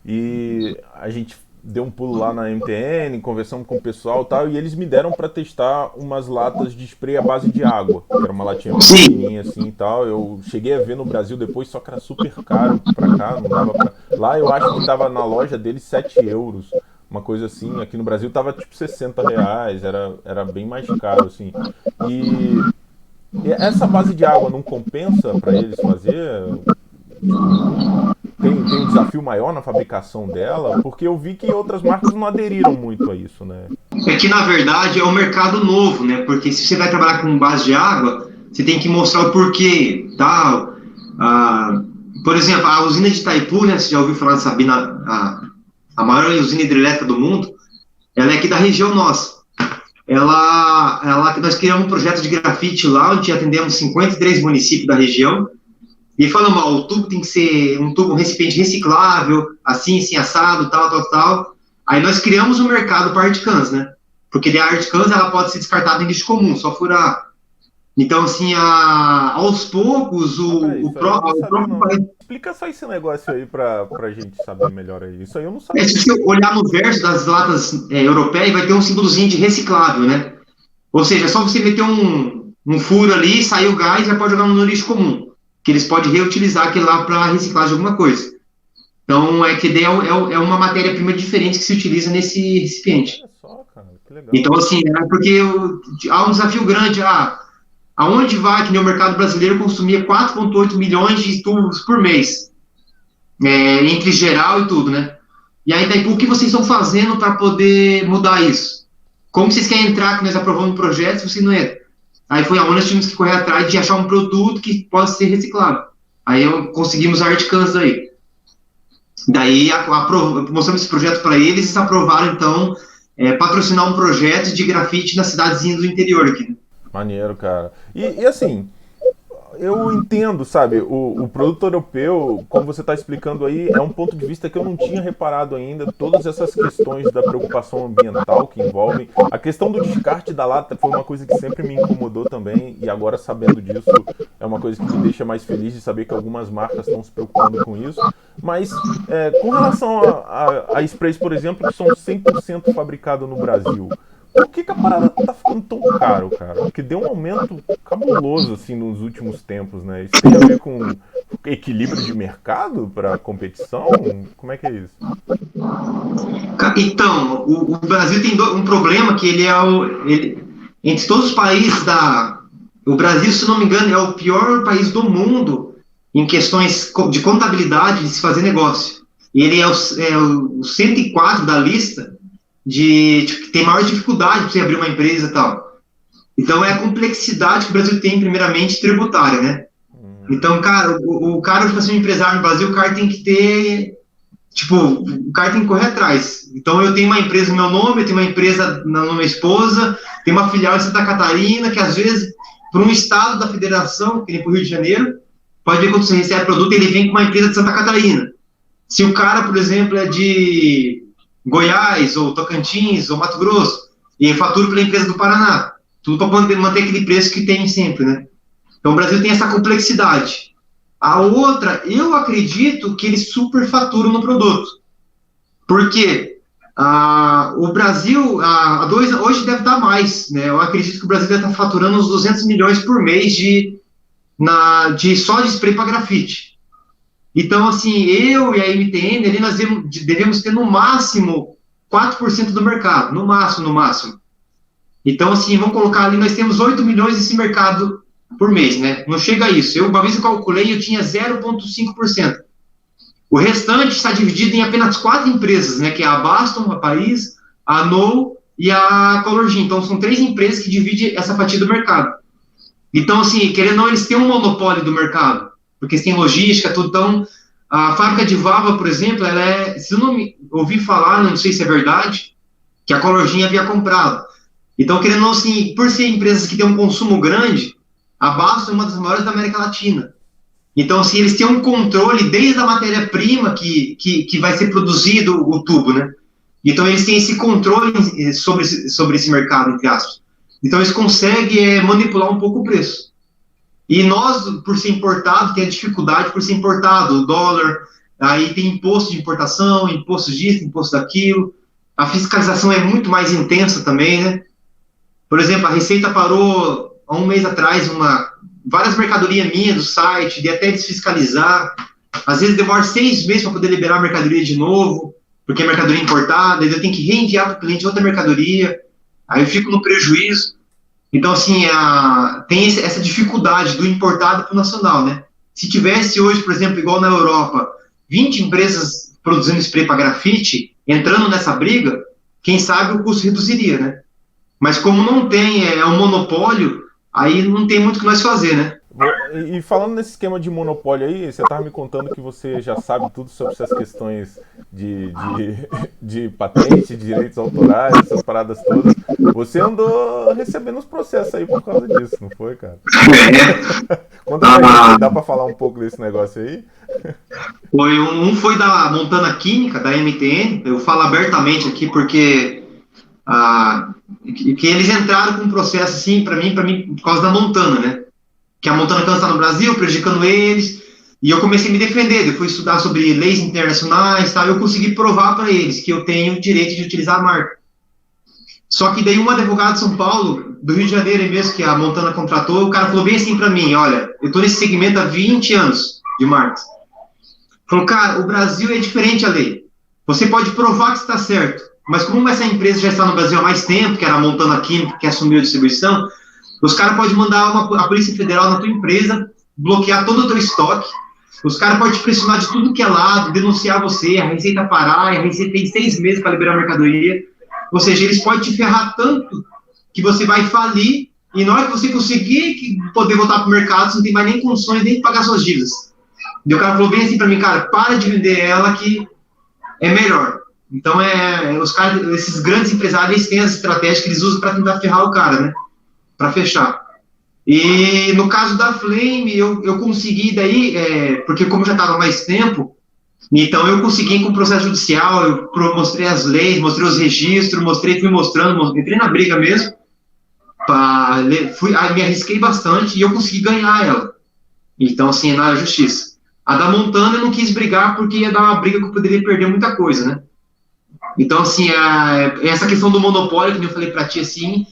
e a gente deu um pulo lá na MTN, conversamos com o pessoal e tal, e eles me deram para testar umas latas de spray à base de água, que era uma latinha pequenininha assim e tal. Eu cheguei a ver no Brasil depois, só que era super caro pra cá, não dava pra... Lá eu acho que tava na loja deles 7 euros, uma coisa assim. Aqui no Brasil tava tipo 60 reais, era bem mais caro assim. E essa base de água não compensa para eles fazer? Tem um desafio maior na fabricação dela? Porque eu vi que outras marcas não aderiram muito a isso, né? É que, na verdade, é um mercado novo, né? Porque se você vai trabalhar com base de água, você tem que mostrar o porquê, tal. Por exemplo, a usina de Itaipu, né? Você já ouviu falar de Sabina, a maior usina hidrelétrica do mundo, ela é aqui da região nossa. Nós criamos um projeto de grafite lá, onde atendemos 53 municípios da região, e falamos, o tubo tem que ser um recipiente reciclável, assim, assado, tal. Aí nós criamos um mercado para Art Cans, né? Porque a Art Cans, ela pode ser descartada em lixo comum, só furar. Então, assim, aos poucos, o próprio país... Explica só esse negócio aí pra gente saber melhor aí. Isso aí eu não sabia. Se você olhar no verso das latas europeias, vai ter um símbolozinho de reciclável, né? Ou seja, é só você meter um furo ali, sair o gás, já pode jogar no lixo comum. Que eles podem reutilizar aquele lá para reciclar de alguma coisa. Então, é uma matéria-prima diferente que se utiliza nesse recipiente. Olha só, cara, que legal. Então, assim, porque há um desafio grande. Aonde vai, que nem o mercado brasileiro consumia 4,8 milhões de tubos por mês, entre geral e tudo, né? E aí, daí, o que vocês estão fazendo para poder mudar isso? Como vocês querem entrar, que nós aprovamos um projeto, se vocês não entram? Aí foi aonde nós tivemos que correr atrás de achar um produto que possa ser reciclado. Aí conseguimos a Art Cans aí. Daí mostramos esse projeto para eles e eles aprovaram, então, patrocinar um projeto de grafite nas cidadezinhas do interior aqui. Maneiro, cara. E assim, eu entendo, sabe, o produto europeu, como você está explicando aí, é um ponto de vista que eu não tinha reparado ainda, todas essas questões da preocupação ambiental que envolvem. A questão do descarte da lata foi uma coisa que sempre me incomodou também, e agora sabendo disso, é uma coisa que me deixa mais feliz de saber que algumas marcas estão se preocupando com isso. Mas, com relação a sprays, por exemplo, que são 100% fabricados no Brasil, por que a parada tá ficando tão caro, cara? Porque deu um aumento cabuloso, assim, nos últimos tempos, né? Isso tem a ver com equilíbrio de mercado para competição? Como é que é isso? Então, o Brasil tem um problema que entre todos os países o Brasil, se não me engano, é o pior país do mundo em questões de contabilidade, de se fazer negócio. Ele é o 104 da lista que tem maior dificuldade para você abrir uma empresa e tal. Então, é a complexidade que o Brasil tem, primeiramente, tributária, né? Então, cara, o cara, para ser um empresário no Brasil, o cara tem que ter... Tipo, o cara tem que correr atrás. Então, eu tenho uma empresa no meu nome, eu tenho uma empresa na minha esposa, tenho uma filial em Santa Catarina, que às vezes, por um estado da federação, que nem para o Rio de Janeiro, pode ver quando você recebe produto, ele vem com uma empresa de Santa Catarina. Se o cara, por exemplo, é de Goiás, ou Tocantins, ou Mato Grosso, e fatura pela empresa do Paraná, tudo para manter aquele preço que tem sempre, né? Então, o Brasil tem essa complexidade. A outra, eu acredito que eles superfaturam no produto. Por quê? O Brasil, hoje deve estar mais, né? Eu acredito que o Brasil deve estar faturando uns 200 milhões por mês só de spray para grafite. Então, assim, eu e a MTN, ali nós devemos ter no máximo 4% do mercado, no máximo. Então, assim, vamos colocar ali, nós temos 8 milhões desse mercado por mês, né? Não chega a isso. Uma vez eu calculei, eu tinha 0,5%. O restante está dividido em apenas 4 empresas, né? Que é a Baston, a País, a No e a Colorgen. Então, são 3 empresas que dividem essa fatia do mercado. Então, assim, querendo ou não, eles têm um monopólio do mercado, porque eles têm logística, tudo. Então, a fábrica de Vava, por exemplo, se eu não ouvi falar, não sei se é verdade, que a Colorgen havia comprado. Então, querendo ou não, assim, por ser empresas que têm um consumo grande, a Baston é uma das maiores da América Latina. Então, assim, eles têm um controle desde a matéria-prima que vai ser produzido o tubo, né? Então, eles têm esse controle sobre esse mercado, entre aspas. Então, eles conseguem manipular um pouco o preço. E nós, por ser importado, tem a dificuldade por ser importado. O dólar, aí tem imposto de importação, imposto disso, imposto daquilo. A fiscalização é muito mais intensa também, né? Por exemplo, a Receita parou há um mês atrás várias mercadorias minhas do site, de até desfiscalizar. Às vezes demora 6 meses para poder liberar a mercadoria de novo, porque é mercadoria importada, eu tenho que reenviar para o cliente outra mercadoria, aí eu fico no prejuízo. Então, assim, tem essa dificuldade do importado para o nacional, né? Se tivesse hoje, por exemplo, igual na Europa, 20 empresas produzindo spray para grafite, entrando nessa briga, quem sabe o custo reduziria, né? Mas como não tem, é um monopólio, aí não tem muito o que nós fazer, né? E falando nesse esquema de monopólio aí, você estava me contando que você já sabe tudo sobre essas questões de patente, de direitos autorais, essas paradas todas. Você andou recebendo uns processos aí por causa disso, não foi, cara? Conta pra gente, dá para falar um pouco desse negócio aí? Foi da Montana Química, da MTN, eu falo abertamente aqui porque que eles entraram com um processo assim, para mim, por causa da Montana, né? Que a Montana está no Brasil, prejudicando eles, e eu comecei a me defender, eu fui estudar sobre leis internacionais, tal, eu consegui provar para eles que eu tenho o direito de utilizar a marca. Só que daí um advogado de São Paulo, do Rio de Janeiro mesmo, que a Montana contratou, o cara falou bem assim para mim, olha, eu estou nesse segmento há 20 anos de marcas. Falou, cara, o Brasil é diferente a lei. Você pode provar que está certo, mas como essa empresa já está no Brasil há mais tempo, que era a Montana Química, que assumiu a distribuição, os caras podem mandar a Polícia Federal na tua empresa, bloquear todo o teu estoque, os caras podem te pressionar de tudo que é lado, denunciar você, a Receita parar, a Receita tem 6 meses para liberar a mercadoria, ou seja, eles podem te ferrar tanto que você vai falir, e na hora que você conseguir poder voltar para o mercado, você não tem mais nem condições nem de pagar suas dívidas. E o cara falou bem assim para mim, cara, para de vender ela que é melhor. Então, esses grandes empresários, eles têm as estratégias que eles usam para tentar ferrar o cara, né? Para fechar. E no caso da Flame, eu consegui daí, porque como eu já estava mais tempo, então eu consegui com o processo judicial, mostrei as leis, mostrei os registros, fui mostrando, entrei na briga mesmo, me arrisquei bastante e eu consegui ganhar ela. Então, assim, na justiça. A da Montana eu não quis brigar porque ia dar uma briga que eu poderia perder muita coisa, né? Então, assim, essa questão do monopólio, que eu falei para ti, assim,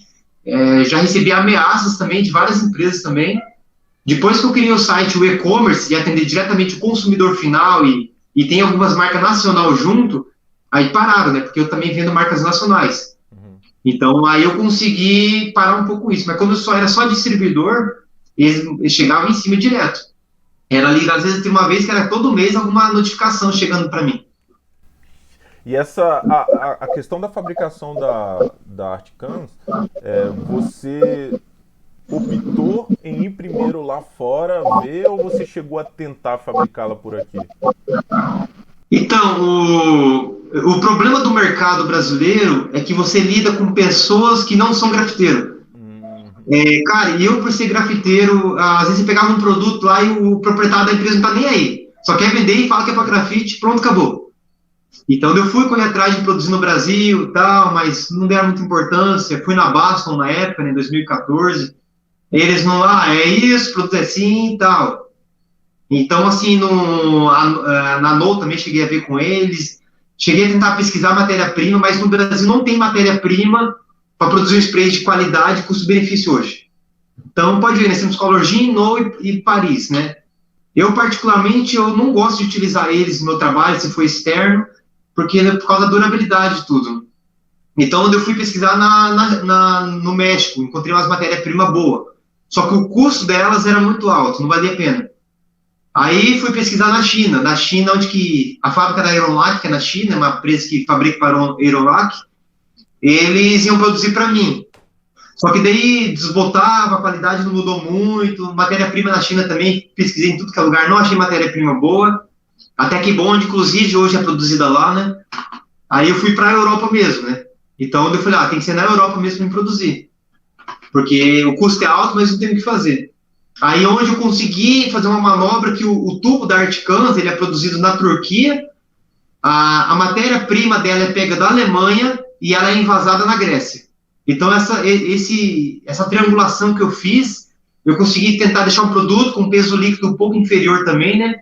já recebi ameaças também de várias empresas também. Depois que eu criei o site, o e-commerce, e atender diretamente o consumidor final e tem algumas marcas nacional junto, aí pararam, né? Porque eu também vendo marcas nacionais. Uhum. Então, aí eu consegui parar um pouco isso. Mas quando eu era só distribuidor, eles chegavam em cima direto. Era ali, às vezes, tem uma vez que era todo mês alguma notificação chegando para mim. E a questão da fabricação da Articans, você optou em ir primeiro lá fora ver ou você chegou a tentar fabricá-la por aqui? Então, o problema do mercado brasileiro é que você lida com pessoas que não são grafiteiro. Cara, e eu por ser grafiteiro, às vezes você pegava um produto lá e o proprietário da empresa não tá nem aí. Só quer vender e fala que é para grafite, pronto, acabou. Então eu fui correr atrás de produzir no Brasil e tal, mas não deram muita importância. Fui na Baston na época, em 2014. Eles não, é isso, o produto é assim e tal. Então, assim, na NOW também cheguei a ver com eles. Cheguei a tentar pesquisar matéria-prima, mas no Brasil não tem matéria-prima para produzir um spray de qualidade custo-benefício hoje. Então, pode ver, nós temos Color Gin, NOW e Paris, né? Eu, particularmente, eu não gosto de utilizar eles no meu trabalho, se for externo, porque é por causa da durabilidade de tudo. Então, eu fui pesquisar no México, encontrei umas matérias-prima boas. Só que o custo delas era muito alto, não valia a pena. Aí fui pesquisar na China, onde que a fábrica da Aerolac, que é na China, uma empresa que fabrica para a Aerolac, eles iam produzir para mim. Só que daí desbotava, a qualidade não mudou muito, matéria-prima na China também, pesquisei em tudo que é lugar, não achei matéria-prima boa, até que Bond, inclusive, hoje é produzida lá, né? Aí eu fui para a Europa mesmo, né? Então eu falei, tem que ser na Europa mesmo para me produzir. Porque o custo é alto, mas não tem o que fazer. Aí onde eu consegui fazer uma manobra que o tubo da Articans, ele é produzido na Turquia, a matéria-prima dela é pega da Alemanha e ela é envasada na Grécia. Então essa triangulação que eu fiz, eu consegui tentar deixar um produto com peso líquido um pouco inferior também, né?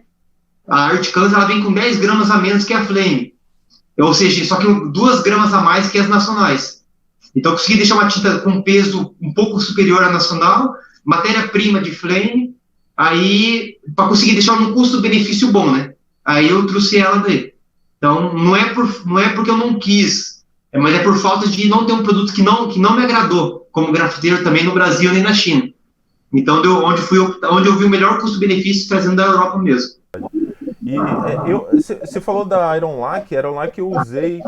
A Articans, ela vem com 10 gramas a menos que a Flame. Ou seja, só que 2 gramas a mais que as nacionais. Então, eu consegui deixar uma tinta com peso um pouco superior à nacional, matéria-prima de Flame, aí, para conseguir deixar um custo-benefício bom, né? Aí eu trouxe ela daí. Então, não é porque eu não quis, mas é por falta de não ter um produto que não me agradou, como grafiteiro também no Brasil nem na China. Então, onde eu vi o melhor custo-benefício trazendo da Europa mesmo. E você falou da Aerolac eu usei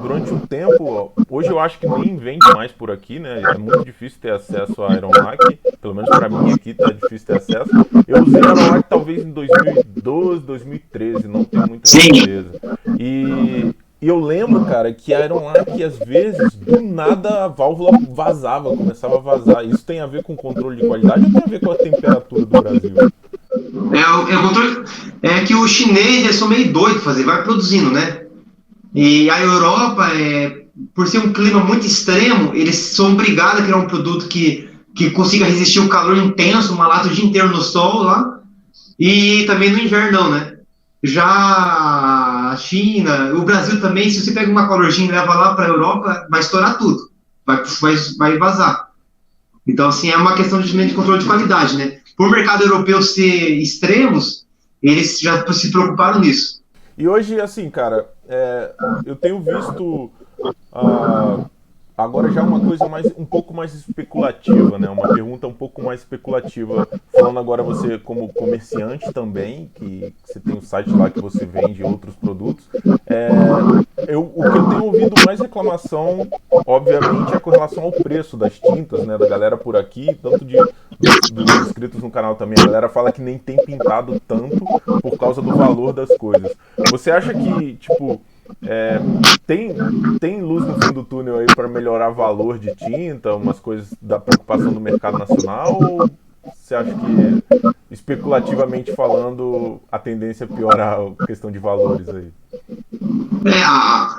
durante um tempo. Hoje eu acho que nem vende mais por aqui, né? É muito difícil ter acesso à Aerolac, pelo menos para mim aqui tá difícil ter acesso. Eu usei a Aerolac talvez em 2012, 2013, não tenho muita certeza. E eu lembro, cara, que a Aerolac, às vezes, do nada a válvula vazava, começava a vazar. Isso tem a ver com o controle de qualidade ou tem a ver com a temperatura do Brasil? É que o chinês, eles são meio doidos fazer, vai produzindo, né? E a Europa, por ser um clima muito extremo, eles são obrigados a criar um produto que consiga resistir o calor intenso, uma lata o dia inteiro no sol lá, e também no inverno não, né? Já a China, o Brasil também, se você pega uma Color Gin e leva lá para a Europa, vai estourar tudo, vai vazar. Então, assim, é uma questão de controle de qualidade, né? Por o mercado europeu ser extremos, eles já se preocuparam nisso. E hoje, assim, cara, eu tenho visto agora já uma coisa um pouco mais especulativa, né? Uma pergunta um pouco mais especulativa, falando agora você como comerciante também, que você tem um site lá que você vende outros produtos. O que eu tenho ouvido mais reclamação, obviamente, é com relação ao preço das tintas, né? Da galera por aqui, tanto dos inscritos no canal também. A galera fala que nem tem pintado tanto por causa do valor das coisas. Você acha que, tipo, tem luz no fim do túnel aí para melhorar valor de tinta, umas coisas da preocupação do mercado nacional? Ou você acha que, especulativamente falando, a tendência é piorar a questão de valores aí?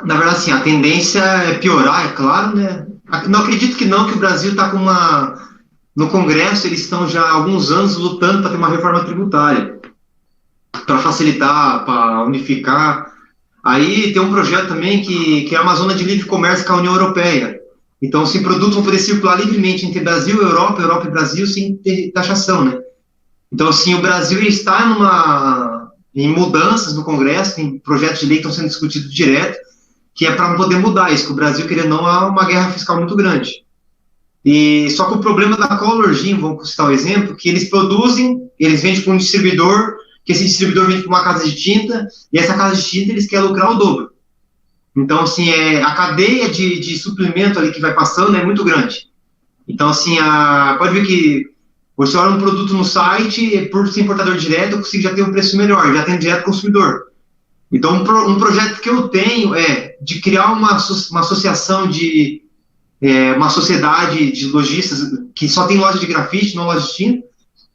Na verdade, assim, a tendência é piorar, é claro, né? Não acredito que não, que o Brasil está com uma. No Congresso, eles estão já há alguns anos lutando para ter uma reforma tributária, para facilitar, para unificar. Aí tem um projeto também que é uma zona de livre comércio com a União Europeia. Então, assim, produtos vão poder circular livremente entre Brasil e Europa, Europa e Brasil, sem ter taxação, né? Então, assim, o Brasil está em mudanças no Congresso, tem projetos de lei que estão sendo discutidos direto, que é para poder mudar isso, que o Brasil, querendo ou não, há uma guerra fiscal muito grande. E só que o problema da Color Gin, vamos citar o exemplo, que eles produzem, eles vendem para um distribuidor, que esse distribuidor vende para uma casa de tinta, e essa casa de tinta eles querem lucrar o dobro. Então, assim, a cadeia de suplemento ali que vai passando é muito grande. Então, assim, pode ver que você olha um produto no site, por ser importador direto, eu consigo já ter um preço melhor, já tem direto consumidor. Então, um projeto que eu tenho é de criar uma associação uma sociedade de lojistas que só tem loja de grafite, não loja de tinta,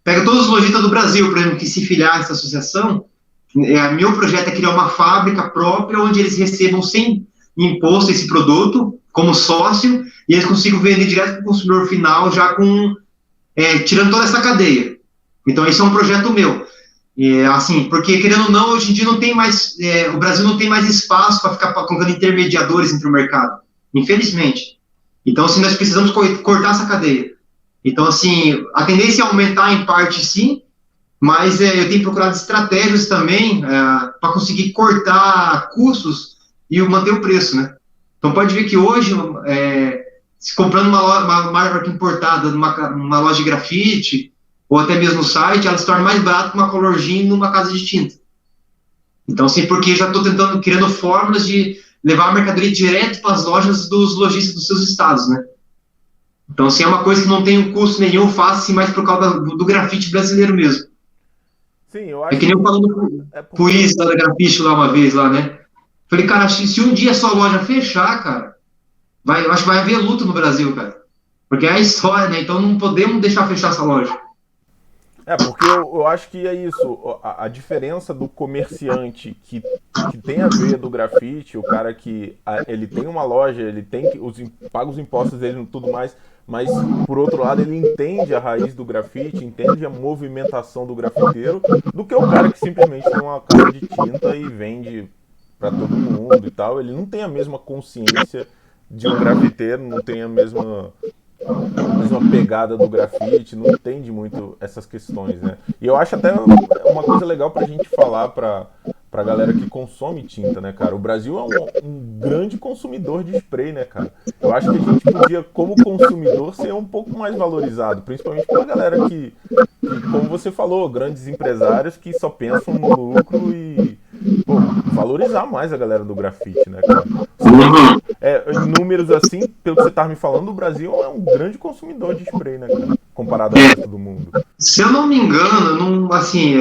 pega todos os lojistas do Brasil, por exemplo, que se filiar a essa associação. Meu projeto é criar uma fábrica própria onde eles recebam sem imposto esse produto como sócio e eles consigam vender direto para o consumidor final já tirando toda essa cadeia. Então esse é um projeto meu. Assim, porque querendo ou não, hoje em dia não tem mais, o Brasil não tem mais espaço para ficar colocando intermediadores entre o mercado, infelizmente. Então assim, nós precisamos cortar essa cadeia. Então assim, a tendência é aumentar em parte sim, mas eu tenho procurado estratégias também para conseguir cortar custos e manter o preço, né? Então pode ver que hoje, se comprando uma marca importada numa loja de grafite, ou até mesmo no site, ela se torna mais barata que uma Color Gin numa casa de tinta. Então, assim, porque já estou criando fórmulas de levar a mercadoria direto para as lojas dos lojistas dos seus estados, né? Então, assim, é uma coisa que não tem um custo nenhum, faço mais por causa do grafite brasileiro mesmo. Sim, eu acho que nem eu falando pro Izzy da grafite lá uma vez, lá, né? Falei, cara, se um dia a sua loja fechar, cara, eu acho que vai haver luta no Brasil, cara. Porque é a história, né? Então não podemos deixar fechar essa loja. Porque eu acho que é isso, a diferença do comerciante que tem a veia do grafite, o cara que ele tem uma loja, ele paga os impostos dele e tudo mais, mas por outro lado ele entende a raiz do grafite, entende a movimentação do grafiteiro, do que o cara que simplesmente tem uma casa de tinta e vende para todo mundo e tal. Ele não tem a mesma consciência de um grafiteiro, não tem a mesma pegada do grafite, não entende muito essas questões, né? E eu acho até uma coisa legal pra gente falar pra galera que consome tinta, né, cara? O Brasil é um grande consumidor de spray, né, cara? Eu acho que a gente podia, como consumidor, ser um pouco mais valorizado, principalmente pela galera que, como você falou, grandes empresários que só pensam no lucro e valorizar mais a galera do grafite, né, cara? Em números assim, pelo que você tá me falando, o Brasil é um grande consumidor de spray, né, cara? Comparado ao resto do mundo. Se eu não me engano, assim,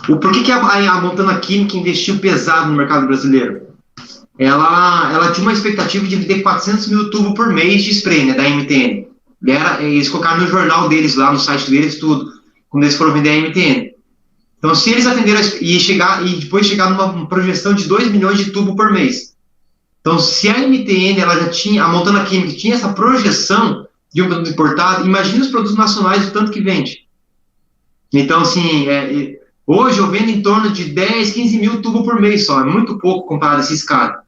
por que a Montana Química investiu pesado no mercado brasileiro? Ela tinha uma expectativa de vender 400 mil tubos por mês de spray, né, da MTN. Eles colocaram no jornal deles, lá no site deles, tudo, quando eles foram vender a MTN. Então, se eles atenderam e depois chegar numa projeção de 2 milhões de tubos por mês. Então, se a MTN, a Montana Química tinha essa projeção de um produto importado, imagina os produtos nacionais, o tanto que vende. Então, assim, hoje eu vendo em torno de 10, 15 mil tubos por mês só, é muito pouco comparado a essa escala.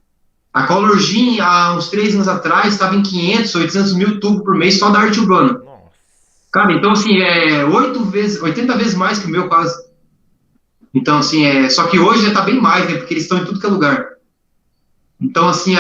A Color Gin, há uns 3 anos atrás, estava em 500, 800 mil tubos por mês só da arte urbana. Cara, então, assim, 80 vezes mais que o meu, quase. Então, assim, só que hoje já está bem mais, né, porque eles estão em tudo que é lugar. Então, assim,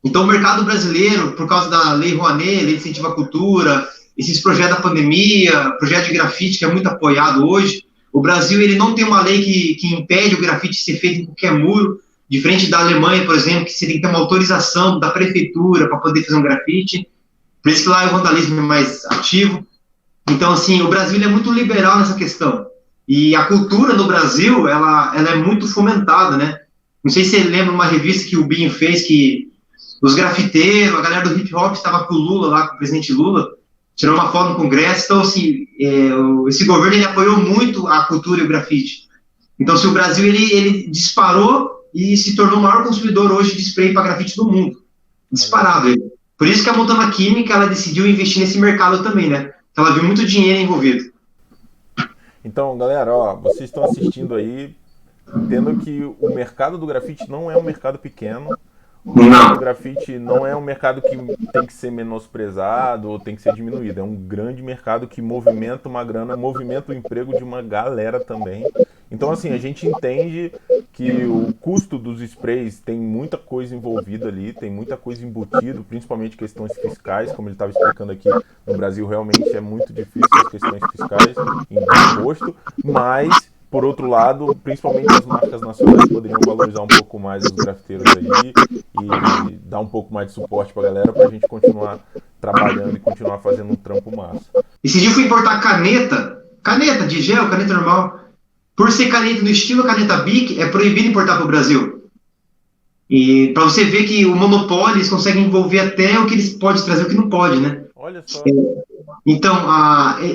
então o mercado brasileiro, por causa da Lei Rouanet, Lei de Incentivo à Cultura, esses projetos da pandemia, projeto de grafite que é muito apoiado hoje, o Brasil ele não tem uma lei que impede o grafite de ser feito em qualquer muro, diferente da Alemanha, por exemplo, que você tem que ter uma autorização da prefeitura para poder fazer um grafite, por isso que lá o vandalismo é mais ativo. Então, assim, o Brasil é muito liberal nessa questão. E a cultura no Brasil, ela é muito fomentada, né? Não sei se você lembra uma revista que o Binho fez, que os grafiteiros, a galera do hip hop estava com o Lula lá, com o presidente Lula, tirou uma foto no Congresso. Então, assim, esse governo ele apoiou muito a cultura e o grafite. Então, se o Brasil ele disparou e se tornou o maior consumidor hoje de spray para grafite do mundo. Disparado ele. Por isso que a Montana Química ela decidiu investir nesse mercado também, né? Ela viu muito dinheiro envolvido. Então, galera, ó, vocês estão assistindo aí, entendo que o mercado do grafite não é um mercado pequeno. O mercado do grafite não é um mercado que tem que ser menosprezado ou tem que ser diminuído. É um grande mercado que movimenta uma grana, movimenta o emprego de uma galera também. Então, assim, a gente entende que o custo dos sprays tem muita coisa envolvida ali, tem muita coisa embutido, principalmente questões fiscais, como ele estava explicando aqui, no Brasil realmente é muito difícil as questões fiscais em imposto, mas, por outro lado, principalmente as marcas nacionais poderiam valorizar um pouco mais os grafiteiros aí e dar um pouco mais de suporte para a galera para a gente continuar trabalhando e continuar fazendo um trampo massa. Esse dia eu fui importar caneta de gel, caneta normal. Por ser caneta no estilo caneta Bic, é proibido importar para o Brasil. E para você ver que o monopólio, eles conseguem envolver até o que eles podem trazer, o que não pode, né? Olha só. Então,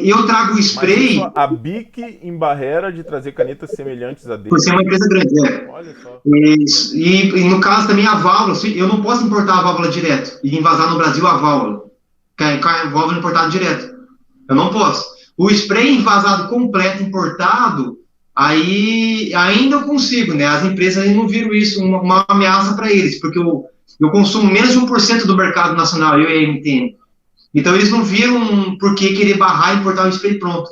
eu trago o spray... Mas a Bic embarrera de trazer canetas semelhantes a dele. Por ser uma empresa grande, é. Olha só. E no caso também a válvula, eu não posso importar a válvula direto e envasar no Brasil a válvula. A válvula importada direto. Eu não posso. O spray envasado completo, importado, aí ainda eu consigo, né? As empresas aí não viram isso uma ameaça para eles, porque eu consumo menos de 1% do mercado nacional, eu e a MTN. Então eles não viram por que querer barrar e importar o spray pronto.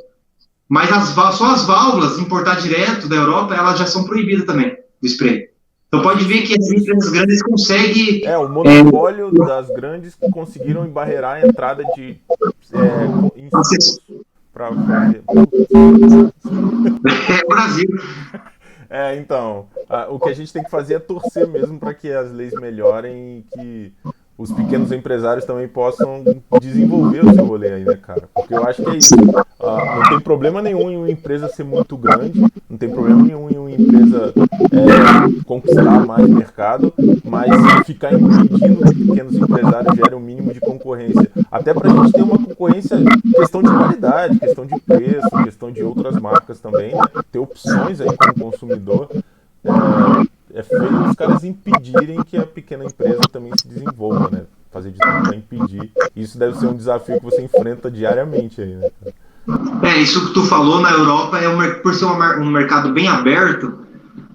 Mas só as válvulas, importar direto da Europa, elas já são proibidas também, do spray. Então pode ver que as empresas grandes conseguem... O monopólio das grandes conseguiram embarrear a entrada de insumos para fazer... Brasil. Então, o que a gente tem que fazer é torcer mesmo para que as leis melhorem e que os pequenos empresários também possam desenvolver o seu rolê aí, né, cara? Porque eu acho que é isso. Não tem problema nenhum em uma empresa ser muito grande, não tem problema nenhum em uma empresa conquistar mais mercado, mas ficar impedindo que pequenos empresários gerem um mínimo de concorrência. Até pra gente ter uma concorrência, questão de qualidade, questão de preço, questão de outras marcas também, né? Ter opções aí como consumidor. É feio os caras impedirem que a pequena empresa também se desenvolva, né? Fazer de tudo para impedir. Isso deve ser um desafio que você enfrenta diariamente aí, né? Isso que tu falou na Europa, por ser um mercado bem aberto,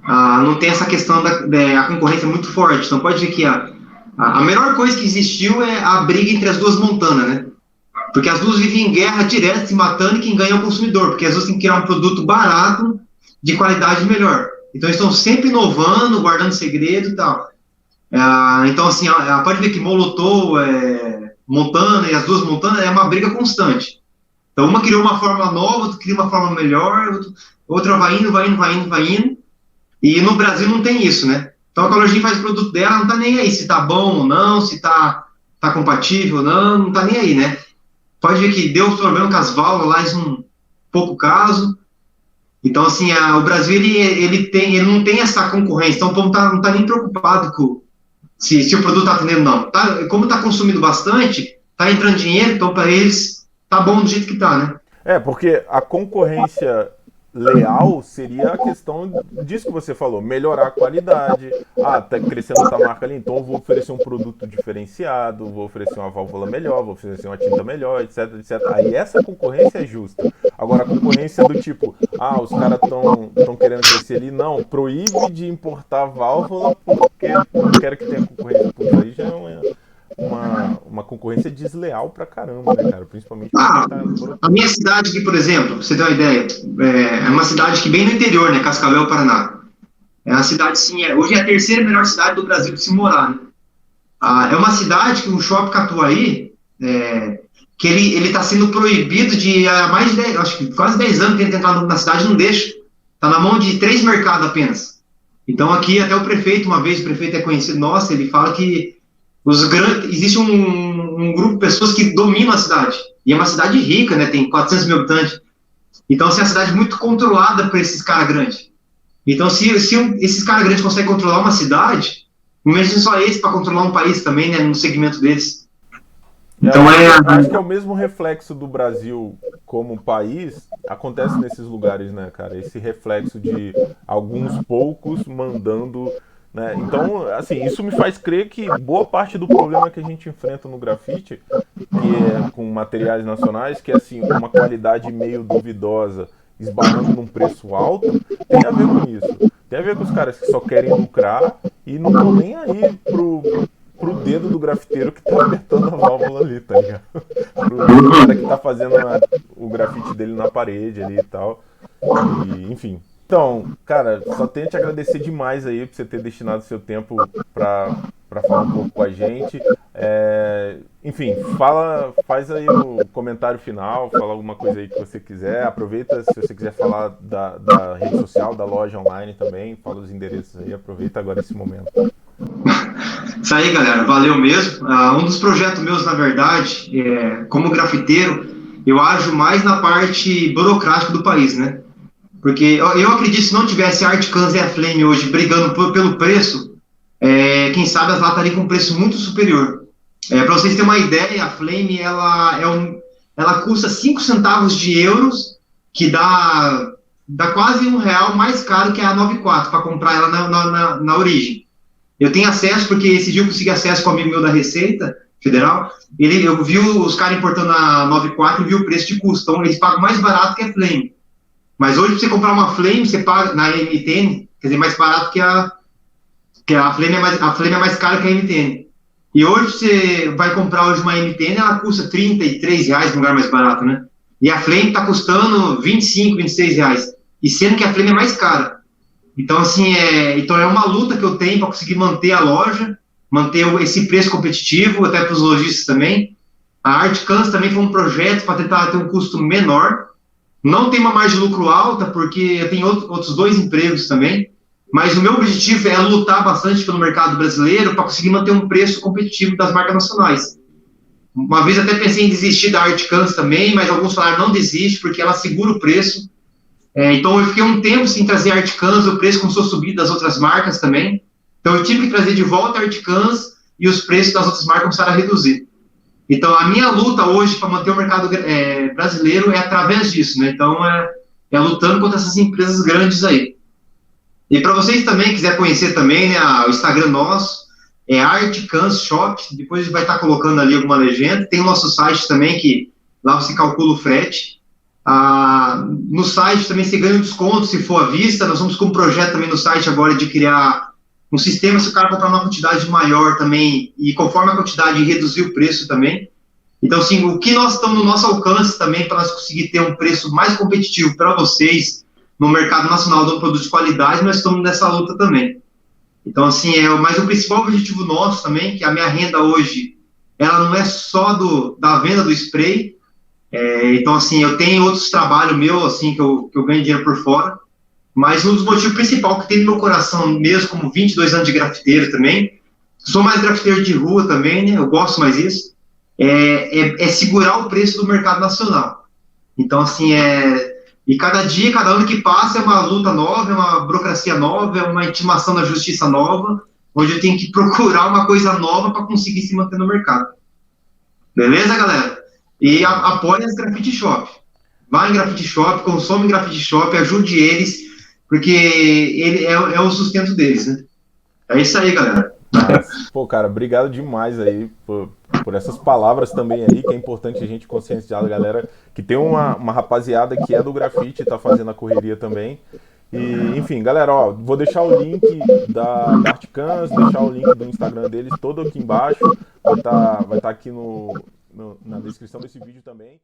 não tem essa questão da concorrência muito forte. Então pode ver que a melhor coisa que existiu é a briga entre as duas montanas, né? Porque as duas vivem em guerra direta, se matando, e quem ganha é o consumidor, porque as duas têm que criar um produto barato, de qualidade melhor. Então, eles estão sempre inovando, guardando segredo e tal. Então, assim, pode ver que Molotov, Montana e as duas Montanas é uma briga constante. Então, uma criou uma forma nova, outra cria uma forma melhor, outra vai indo. E no Brasil não tem isso, né? Então, a Colorgen faz o produto dela, não tá nem aí se tá bom ou não, se tá compatível ou não tá nem aí, né? Pode ver que deu problema com as válvulas lá, isso um pouco caso. Então, assim, o Brasil, ele não tem essa concorrência, então o povo não tá nem preocupado com se o produto tá atendendo, não. Como tá consumindo bastante, tá entrando dinheiro, então para eles tá bom do jeito que tá, né? Porque a concorrência leal seria a questão disso que você falou, melhorar a qualidade. Tá crescendo essa marca ali, então eu vou oferecer um produto diferenciado, vou oferecer uma válvula melhor, vou oferecer uma tinta melhor, etc. Aí essa concorrência é justa. Agora a concorrência do tipo, os caras estão querendo crescer ali, não, proíbe de importar válvula porque não quero que tenha concorrência. Porque aí já é uma concorrência desleal pra caramba, né, cara? Principalmente a minha cidade aqui, por exemplo, pra você ter uma ideia, é uma cidade que bem no interior, né, Cascavel, Paraná. É uma cidade, sim, hoje é a terceira melhor cidade do Brasil de se morar, né? É uma cidade que o Shopping Catuaí, que ele tá sendo proibido de há mais de 10, acho que quase 10 anos que ele entrar na cidade, não deixa. Tá na mão de 3 mercados apenas. Então aqui até o prefeito, uma vez o prefeito é conhecido nosso, ele fala que existe um grupo de pessoas que dominam a cidade. E é uma cidade rica, né? Tem 400 mil habitantes. Então, assim, é uma cidade muito controlada por esses caras grandes. Então, esses caras grandes conseguem controlar uma cidade, imagina só esse para controlar um país também, né, no segmento deles. Então, acho que é o mesmo reflexo do Brasil como país, acontece nesses lugares, né, cara? Esse reflexo de alguns poucos mandando, né? Então, assim, isso me faz crer que boa parte do problema que a gente enfrenta no grafite, que é com materiais nacionais, que é assim, uma qualidade meio duvidosa, esbarrando num preço alto, tem a ver com isso. Tem a ver com os caras que só querem lucrar e não estão nem aí pro dedo do grafiteiro que tá apertando a válvula ali, tá ligado? Pro cara que tá fazendo o grafite dele na parede ali e tal. E, enfim. Então, cara, só tenho a te agradecer demais aí por você ter destinado seu tempo pra falar um pouco com a gente. Enfim, faz aí o comentário final, fala alguma coisa aí que você quiser. Aproveita, se você quiser falar da rede social, da loja online também, fala os endereços aí, aproveita agora esse momento. isso aí, galera, valeu mesmo. Um dos projetos meus, na verdade, como grafiteiro, eu ajo mais na parte burocrática do país, né? Porque eu acredito que se não tivesse a Articans e a Flame hoje brigando pelo preço, quem sabe as lá estariam com um preço muito superior. Para vocês terem uma ideia, a Flame ela custa 5 centavos de euros, que dá quase R$ 1 mais caro que a 94 para comprar ela na origem. Eu tenho acesso, porque esse dia eu consegui acesso com um amigo meu da Receita Federal. Eu vi os caras importando a 94 e vi o preço de custo. Então, eles pagam mais barato que a Flame. Mas hoje, para você comprar uma Flame, você paga na MTN, quer dizer, mais barato que a Flame a Flame é mais cara que a MTN. E hoje, você vai comprar hoje uma MTN, ela custa R$ 33 no lugar mais barato, né? E a Flame está custando R$ 25, R$ 26. E sendo que a Flame é mais cara. Então, assim, então é uma luta que eu tenho para conseguir manter a loja, manter esse preço competitivo, até para os lojistas também. A Articans também foi um projeto para tentar ter um custo menor. Não tem uma margem de lucro alta, porque eu tenho outros 2 empregos também. Mas o meu objetivo é lutar bastante pelo mercado brasileiro para conseguir manter um preço competitivo das marcas nacionais. Uma vez até pensei em desistir da Articans também, mas alguns falaram não desiste, porque ela segura o preço. Então eu fiquei um tempo sem trazer a Articans, o preço começou a subir das outras marcas também. Então eu tive que trazer de volta a Articans e os preços das outras marcas começaram a reduzir. Então a minha luta hoje para manter o mercado brasileiro é através disso, né? Então é lutando contra essas empresas grandes aí. E para vocês também, quiser conhecer também, né, o Instagram nosso, é Articans Shop, depois a gente vai estar colocando ali alguma legenda. Tem o nosso site também, que lá você calcula o frete. No site também você ganha um desconto se for à vista. Nós vamos com um projeto também no site agora de criar um sistema se o cara comprar uma quantidade maior também, e conforme a quantidade reduzir o preço também. Então, assim, o que nós estamos no nosso alcance também para nós conseguir ter um preço mais competitivo para vocês no mercado nacional de um produto de qualidade, nós estamos nessa luta também. Então, assim, mas o principal objetivo nosso também, que a minha renda hoje, ela não é só da venda do spray. Então, assim, eu tenho outros trabalhos meus, assim, que eu ganho dinheiro por fora, mas um dos motivos principais que tem no meu coração, mesmo como 22 anos de grafiteiro também, sou mais grafiteiro de rua também, né, eu gosto mais disso, é segurar o preço do mercado nacional. Então, assim, e cada dia, cada ano que passa é uma luta nova, é uma burocracia nova, é uma intimação da justiça nova, onde eu tenho que procurar uma coisa nova para conseguir se manter no mercado. Beleza, galera? E apoiem as Graffiti Shop. Vá em Graffiti Shop, consome em Graffiti Shop, ajude eles, porque ele é o sustento deles, né? É isso aí, galera. Pô, cara, obrigado demais aí por essas palavras também aí, que é importante a gente conscientizar a galera, que tem uma rapaziada que é do grafite e tá fazendo a correria também. E, enfim, galera, ó, vou deixar o link da Articans, deixar o link do Instagram deles todo aqui embaixo, vai tá aqui na descrição desse vídeo também.